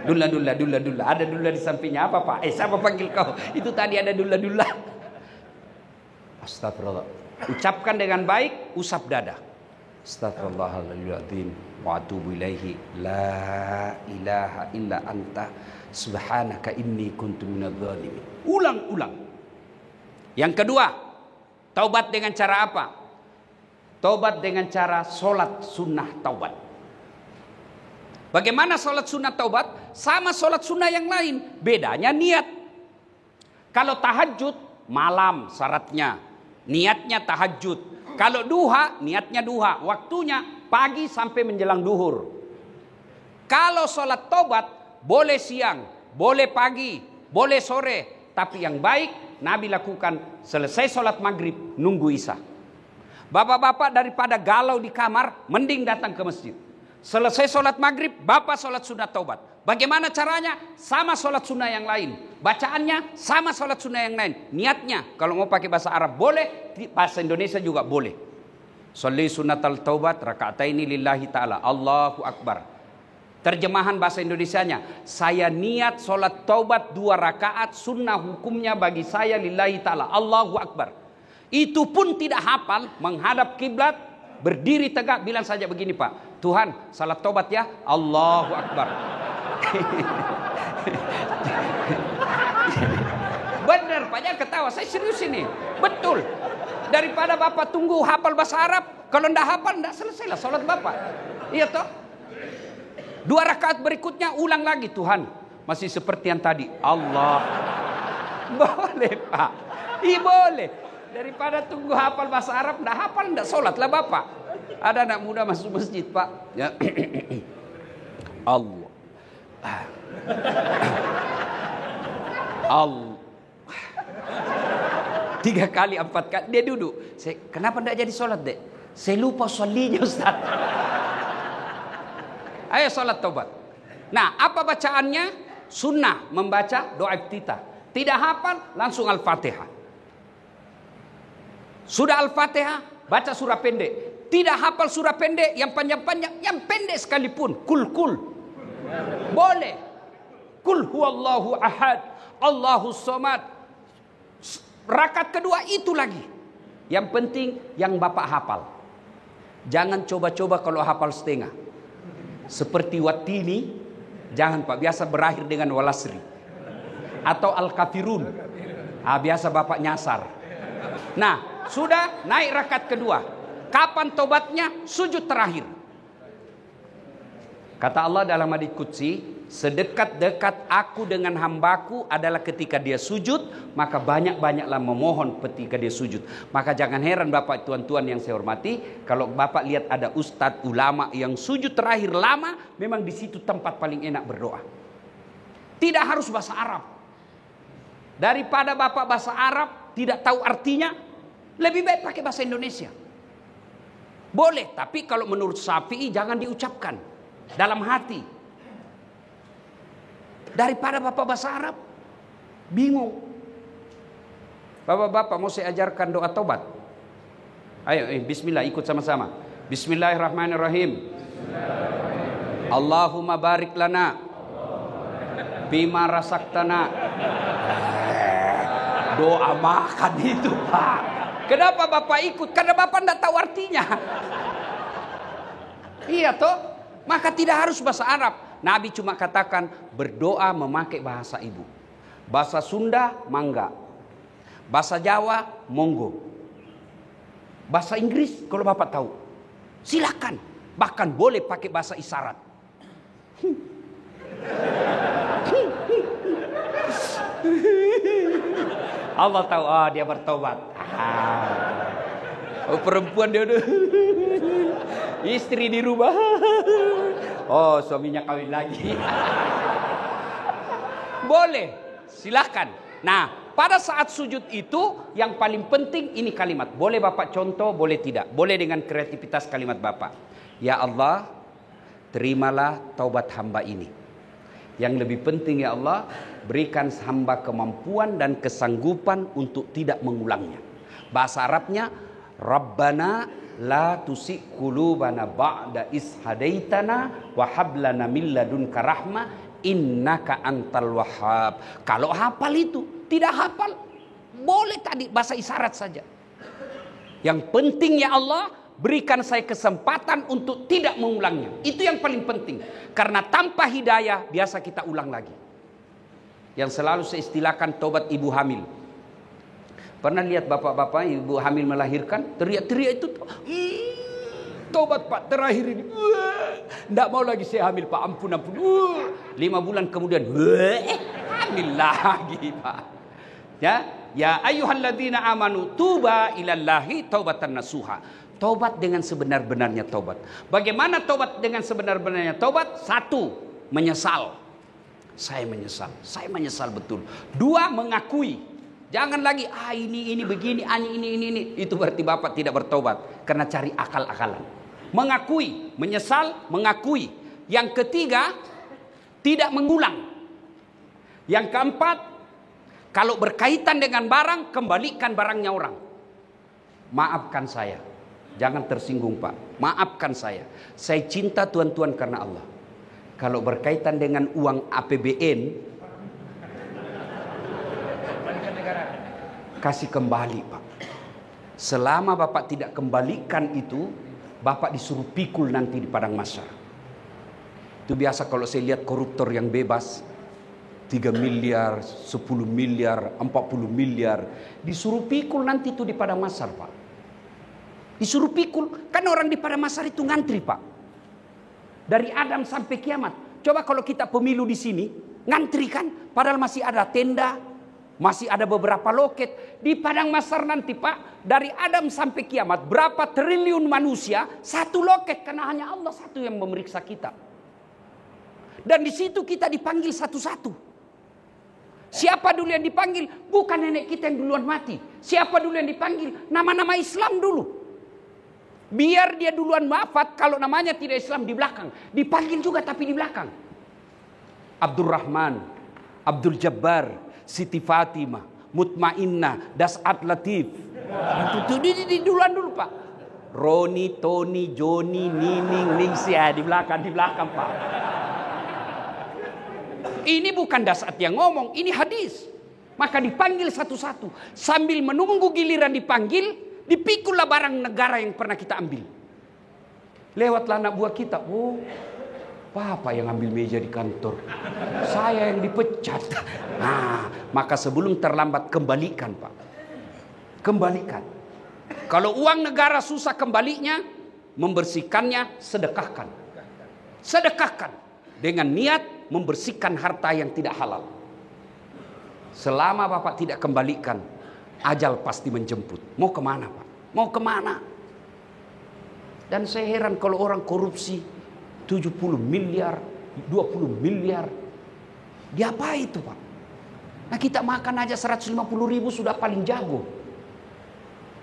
Dulla. Ada dulla di sampingnya apa Pak? Siapa panggil kau? Itu tadi ada dulla. Astagfirullah. Ucapkan dengan baik, usap dada. Astagfirullahaladzim wa atubu ilaihi. La ilaha illa anta subhanaka inni kuntu minadz zalimin. Ulang. Yang kedua, taubat dengan cara apa? Taubat dengan cara solat sunnah taubat. Bagaimana solat sunnah taubat? Sama solat sunnah yang lain, bedanya niat. Kalau tahajud malam syaratnya, niatnya tahajud. Kalau duha, niatnya duha, waktunya pagi sampai menjelang duhur. Kalau solat taubat boleh siang, boleh pagi, boleh sore, tapi yang baik Nabi lakukan selesai sholat maghrib nunggu isya. Bapak-bapak daripada galau di kamar, mending datang ke masjid. Selesai sholat maghrib, bapak sholat sunat taubat. Bagaimana caranya? Sama sholat sunnah yang lain. Bacaannya sama sholat sunnah yang lain. Niatnya kalau mau pakai bahasa Arab boleh, bahasa Indonesia juga boleh. Sholli sunatal taubat raka'ataini lillahi ta'ala. Allahu Akbar. Terjemahan bahasa Indonesianya, saya niat sholat taubat 2 rakaat sunnah hukumnya bagi saya lillahi ta'ala. Allahu Akbar. Itu pun tidak hafal, menghadap kiblat, berdiri tegak, bilang saja begini Pak, Tuhan salat taubat ya, Allahu Akbar. Benar Pak, jangan ketawa, saya serius ini. Betul. Daripada Bapak tunggu hafal bahasa Arab, kalau tidak hafal tidak selesailah sholat Bapak. Iya toh? 2 rakaat berikutnya ulang lagi, Tuhan masih seperti yang tadi, Allah. Boleh Pak, iya boleh. Daripada tunggu hafal bahasa Arab, tidak hafal, tidak sholatlah Bapak. Ada anak muda masuk masjid Pak, ya. Allah, Allah, 3 kali 4 kali dia duduk. Kenapa tidak jadi sholat dek? Saya lupa sholinya Ustaz. Ayo sholat taubat. Nah, apa bacaannya? Sunnah membaca doa iftitah. Tidak hafal, langsung Al-Fatihah. Sudah Al-Fatihah, baca surah pendek. Tidak hafal surah pendek, yang panjang-panjang, yang pendek sekalipun. Kul. Boleh. Kul huwallahu ahad, Allahus somad. Rakaat kedua itu lagi. Yang penting yang Bapak hafal. Jangan coba-coba kalau hafal setengah. Seperti Watini, jangan Pak, biasa berakhir dengan Walasri atau Al-Kafirun. Biasa Bapak nyasar. Nah, sudah naik rakaat kedua. Kapan tobatnya? Sujud terakhir. Kata Allah dalam hadits qudsi, sedekat-dekat aku dengan hambaku adalah ketika dia sujud, maka banyak-banyaklah memohon ketika dia sujud. Maka jangan heran Bapak tuan-tuan yang saya hormati, kalau Bapak lihat ada ustadz ulama yang sujud terakhir lama, memang di situ tempat paling enak berdoa. Tidak harus bahasa Arab. Daripada Bapak bahasa Arab tidak tahu artinya, lebih baik pakai bahasa Indonesia. Boleh, tapi kalau menurut Syafi'i jangan diucapkan dalam hati. Daripada Bapak bahasa Arab bingung. Bapak-bapak mau saya ajarkan doa taubat. Ayo bismillah, ikut sama-sama. Bismillahirrahmanirrahim. Allahumma barik lana bima rasaktana. Doa makan itu Pak. Kenapa Bapak ikut? Karena Bapak tidak tahu artinya. Iya toh? Maka tidak harus bahasa Arab. Nabi cuma katakan berdoa memakai bahasa ibu. Bahasa Sunda mangga. Bahasa Jawa, monggo. Bahasa Inggris, kalau Bapak tahu, silakan. Bahkan boleh pakai bahasa isyarat. Allah tahu, dia bertobat. Oh, perempuan dia udah. Istri di rumah. Oh, suaminya kawin lagi. Boleh, silakan. Nah, pada saat sujud itu yang paling penting ini kalimat. Boleh Bapak contoh, boleh tidak. Boleh dengan kreativitas kalimat Bapak. Ya Allah, terimalah taubat hamba ini. Yang lebih penting ya Allah, berikan hamba kemampuan dan kesanggupan untuk tidak mengulangnya. Bahasa Arabnya, Rabbana la tusik qulubana ba'da is hadaitana wa hab lana min ladunka rahmah innaka antal wahhab. Kalau hafal itu, tidak hafal, boleh tadi bahasa isyarat saja. Yang penting ya Allah, berikan saya kesempatan untuk tidak mengulangnya. Itu yang paling penting. Karena tanpa hidayah biasa kita ulang lagi. Yang selalu saya istilahkan tobat ibu hamil. Pernah lihat bapak-bapak ibu hamil melahirkan, teriak-teriak itu, tobat Pak terakhir ini, tidak mau lagi saya hamil Pak, ampun. 5 bulan kemudian, hamil lagi Pak. Ya ayyuhalladzina amanu tuba ilallahi taubatan nasuha. Tobat dengan sebenar-benarnya tobat. Bagaimana tobat dengan sebenar-benarnya tobat? 1, menyesal. Saya menyesal betul. 2, mengakui. Jangan lagi ini begini, ini. Itu berarti Bapak tidak bertobat karena cari akal-akalan. Mengakui, menyesal, mengakui. Yang ketiga, tidak mengulang. Yang keempat, kalau berkaitan dengan barang, kembalikan barangnya orang. Maafkan saya. Jangan tersinggung Pak. Maafkan saya. Saya cinta tuan-tuan karena Allah. Kalau berkaitan dengan uang APBN, kasih kembali Pak. Selama Bapak tidak kembalikan itu, Bapak disuruh pikul nanti di padang mahsyar. Itu biasa kalau saya lihat koruptor yang bebas, 3 miliar, 10 miliar, 40 miliar, disuruh pikul nanti itu di padang mahsyar Pak. Disuruh pikul, kan orang di padang mahsyar itu ngantri Pak. Dari Adam sampai kiamat. Coba kalau kita pemilu di sini, ngantri kan, padahal masih ada tenda, masih ada beberapa loket. Di padang mahsyar nanti Pak, dari Adam sampai kiamat, berapa triliun manusia, 1 loket, karena hanya Allah 1 yang memeriksa kita. Dan di situ kita dipanggil satu-satu. Siapa dulu yang dipanggil? Bukan nenek kita yang duluan mati. Siapa dulu yang dipanggil? Nama-nama Islam dulu. Biar dia duluan wafat, kalau namanya tidak Islam di belakang. Dipanggil juga tapi di belakang. Abdurrahman, Abdul Jabbar, Siti Fatimah, Mutmainnah, Das'at Latif. Itu di duluan dulu Pak. Roni, Tony, Joni, Nining, Ningsia di belakang Pak. Ini bukan Das'at yang ngomong, ini hadis. Maka dipanggil satu-satu. Sambil menunggu giliran dipanggil, dipikullah barang negara yang pernah kita ambil. Lewatlah anak buah kita. Oh, Papa yang ambil meja di kantor. Saya yang dipecat. Nah, maka sebelum terlambat kembalikan Pak. Kembalikan. Kalau uang negara susah kembalinya, membersihkannya sedekahkan. Sedekahkan. Dengan niat membersihkan harta yang tidak halal. Selama Bapak tidak kembalikan, ajal pasti menjemput. Mau kemana Pak? Mau kemana? Dan saya heran kalau orang korupsi 70 miliar, 20 miliar. Dia apa itu Pak? Nah kita makan aja 150 ribu sudah paling jago.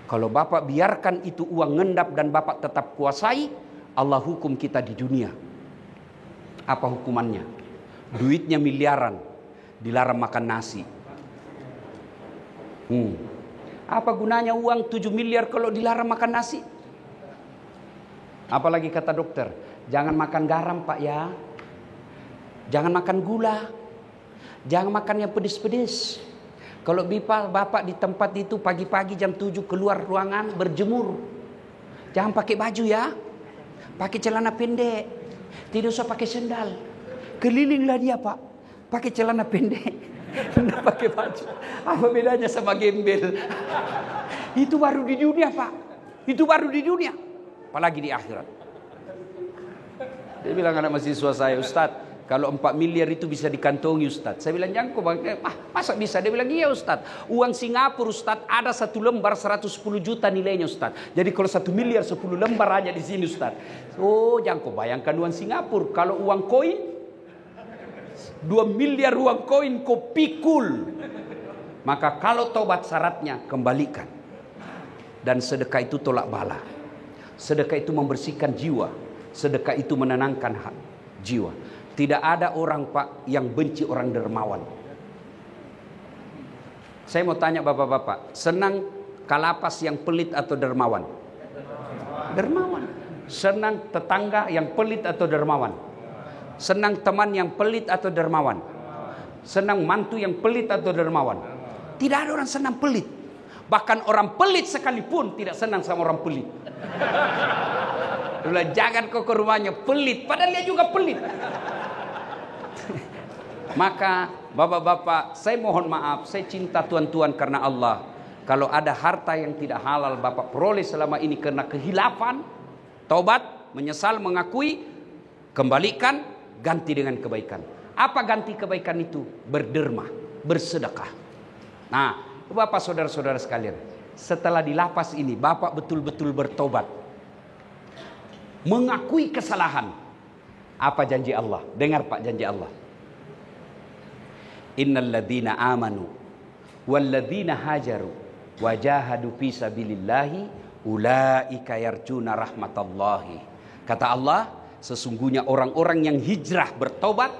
Kalau Bapak biarkan itu uang ngendap dan Bapak tetap kuasai, Allah hukum kita di dunia. Apa hukumannya? Duitnya miliaran, dilarang makan nasi. Apa gunanya uang 7 miliar kalau dilarang makan nasi? Apalagi kata dokter, jangan makan garam Pak ya. Jangan makan gula. Jangan makan yang pedes-pedes. Kalau Bapak di tempat itu pagi-pagi jam 7 keluar ruangan berjemur. Jangan pakai baju ya. Pakai celana pendek. Tidak usah pakai sendal. Kelilinglah dia Pak. Pakai celana pendek. Tidak pakai baju. Apa bedanya sama gembel? Itu baru di dunia, Pak. Itu baru di dunia. Apalagi di akhirat. Dia bilang anak mahasiswa saya, Ustadz, kalau 4 miliar itu bisa dikantongi Ustadz. Saya bilang, jangan kok bang, masa bisa? Dia bilang, iya Ustadz. Uang Singapura Ustadz ada 1 lembar 110 juta nilainya Ustadz. Jadi kalau 1 miliar 10 lembar aja di sini Ustadz. Oh, jangan kok bayangkan uang Singapura. Kalau uang koin, 2 miliar uang koin kau pikul. Maka kalau tobat syaratnya, kembalikan. Dan sedekah itu tolak bala. Sedekah itu membersihkan jiwa. Sedekah itu menenangkan jiwa. Tidak ada orang, Pak, yang benci orang dermawan. Saya mau tanya bapak-bapak, senang kalapas yang pelit atau dermawan? Dermawan. Senang tetangga yang pelit atau dermawan? Senang teman yang pelit atau dermawan? Senang mantu yang pelit atau dermawan? Tidak ada orang senang pelit. Bahkan orang pelit sekalipun tidak senang sama orang pelit. Jangan kau ke rumahnya pelit, padahal dia juga pelit. Maka bapak-bapak, saya mohon maaf, saya cinta tuan-tuan karena Allah. Kalau ada harta yang tidak halal bapak peroleh selama ini karena kehilafan, taubat, menyesal, mengakui, kembalikan, ganti dengan kebaikan. Apa ganti kebaikan itu? Berderma, bersedekah. Nah, bapak saudara-saudara sekalian, setelah di lapas ini bapak betul-betul bertobat, mengakui kesalahan. Apa janji Allah? Dengar Pak janji Allah. Innal ladzina amanu wal ladzina hajaru wajahadu fi sabilillahi ulaika yarjuna rahmatallahi. Kata Allah, sesungguhnya orang-orang yang hijrah bertobat,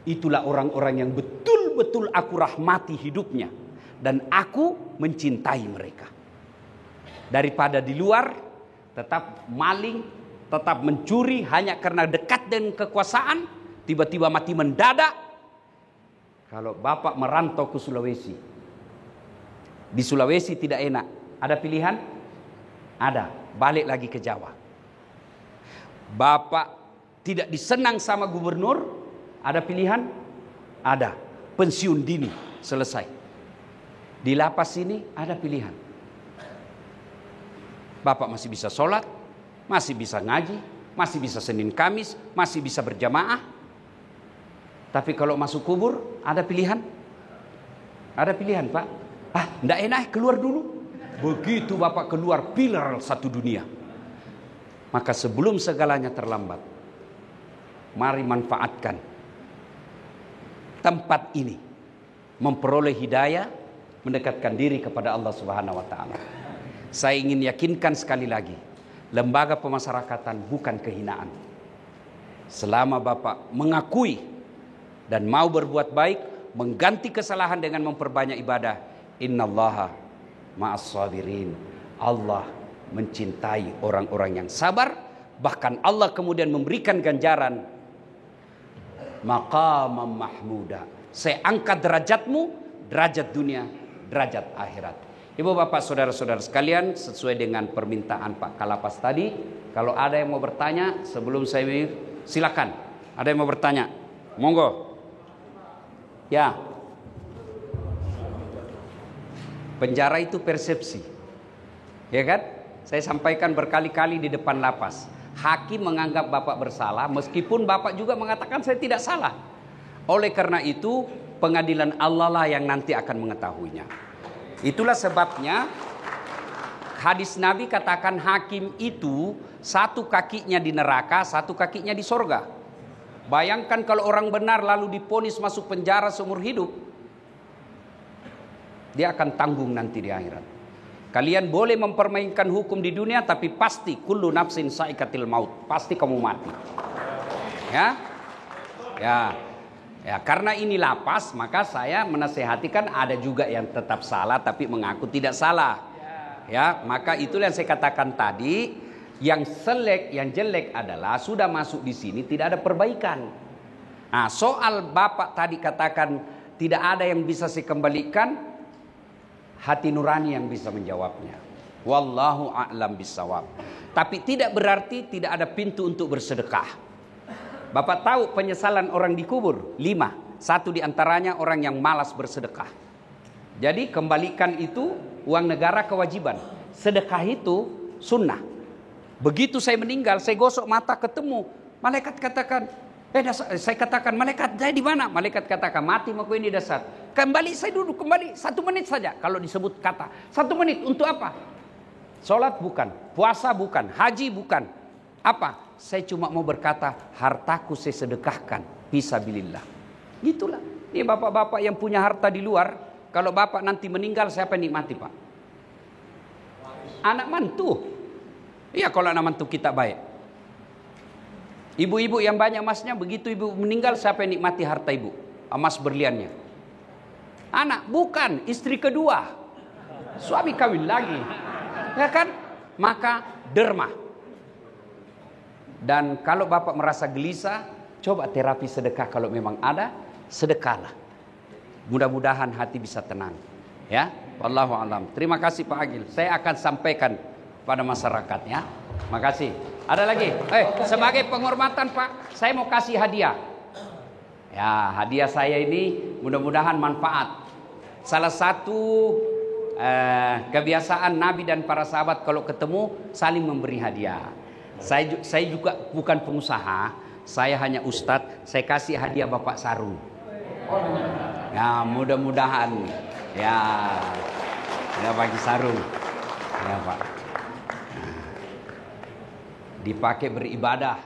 itulah orang-orang yang betul-betul aku rahmati hidupnya dan aku mencintai mereka. Daripada di luar tetap maling, tetap mencuri hanya karena dekat dengan kekuasaan, tiba-tiba mati mendadak. Kalau bapak merantau ke Sulawesi, di Sulawesi tidak enak, ada pilihan? Ada, balik lagi ke Jawa. Bapak tidak disenang sama gubernur, ada pilihan? Ada, pensiun dini, selesai. Di lapas ini ada pilihan. Bapak masih bisa sholat, masih bisa ngaji, masih bisa Senin Kamis, masih bisa berjamaah. Tapi kalau masuk kubur, ada pilihan? Ada pilihan, Pak. Enggak enak, keluar dulu. Begitu Bapak keluar, pilar satu dunia. Maka sebelum segalanya terlambat, mari manfaatkan tempat ini. Memperoleh hidayah, mendekatkan diri kepada Allah Subhanahu wa Ta'ala. Saya ingin yakinkan sekali lagi, lembaga pemasyarakatan bukan kehinaan. Selama Bapak mengakui dan mau berbuat baik, mengganti kesalahan dengan memperbanyak ibadah, innallaha ma'as sabirin. Allah mencintai orang-orang yang sabar. Bahkan Allah kemudian memberikan ganjaran maqamam mahmuda. Saya angkat derajatmu, derajat dunia, derajat akhirat. Ibu bapak saudara-saudara sekalian, sesuai dengan permintaan Pak Kalapas tadi, kalau ada yang mau bertanya sebelum saya silakan. Ada yang mau bertanya? Monggo. Ya. Penjara itu persepsi. Ya kan? Saya sampaikan berkali-kali di depan lapas. Hakim menganggap Bapak bersalah meskipun Bapak juga mengatakan saya tidak salah. Oleh karena itu, pengadilan Allah lah yang nanti akan mengetahuinya. Itulah sebabnya hadis Nabi katakan hakim itu satu kakinya di neraka, satu kakinya di sorga. Bayangkan kalau orang benar lalu diponis masuk penjara seumur hidup, dia akan tanggung nanti di akhirat. Kalian boleh mempermainkan hukum di dunia, tapi pasti kullu nafsin saikatil maut, pasti kamu mati. Ya, karena ini lapas, maka saya menasehatikan ada juga yang tetap salah tapi mengaku tidak salah. Ya, maka itulah yang saya katakan tadi. Yang jelek adalah sudah masuk di sini tidak ada perbaikan. Nah, soal Bapak tadi katakan tidak ada yang bisa saya kembalikan, hati nurani yang bisa menjawabnya. Wallahu a'lam bissawab. Tapi tidak berarti tidak ada pintu untuk bersedekah. Bapak tahu penyesalan orang dikubur? 5. Satu di antaranya orang yang malas bersedekah. Jadi kembalikan itu uang negara kewajiban. Sedekah itu sunnah. Begitu saya meninggal, saya gosok mata ketemu. Malaikat katakan, saya katakan, malaikat saya di mana? Malaikat katakan, mati maku ini dasar. Kembali saya duduk, kembali 1 menit saja. Kalau disebut kata, 1 menit untuk apa? Sholat bukan, puasa bukan, haji bukan. Apa? Saya cuma mau berkata, hartaku saya sedekahkan, fisabilillah. Gitulah. Ini bapak-bapak yang punya harta di luar, kalau bapak nanti meninggal, siapa yang nikmati Pak? Anak mantu. Iya, kalau anak mantu kita baik. Ibu-ibu yang banyak emasnya, begitu ibu meninggal, siapa yang nikmati harta ibu? Emas berliannya. Anak, bukan, istri kedua. Suami kawin lagi. Ya kan? Maka derma. Dan kalau bapak merasa gelisah, coba terapi sedekah kalau memang ada, sedekahlah. Mudah-mudahan hati bisa tenang. Ya, wallahu alam. Terima kasih Pak Agil. Saya akan sampaikan pada masyarakat ya. Makasih. Ada lagi? Sebagai penghormatan Pak, saya mau kasih hadiah. Ya, hadiah saya ini mudah-mudahan manfaat. Salah satu kebiasaan Nabi dan para sahabat kalau ketemu saling memberi hadiah. Saya juga bukan pengusaha, saya hanya ustadz. Saya kasih hadiah Bapak sarung. Ya, mudah-mudahan ya bagi sarung. Ya Pak. Dipakai beribadah.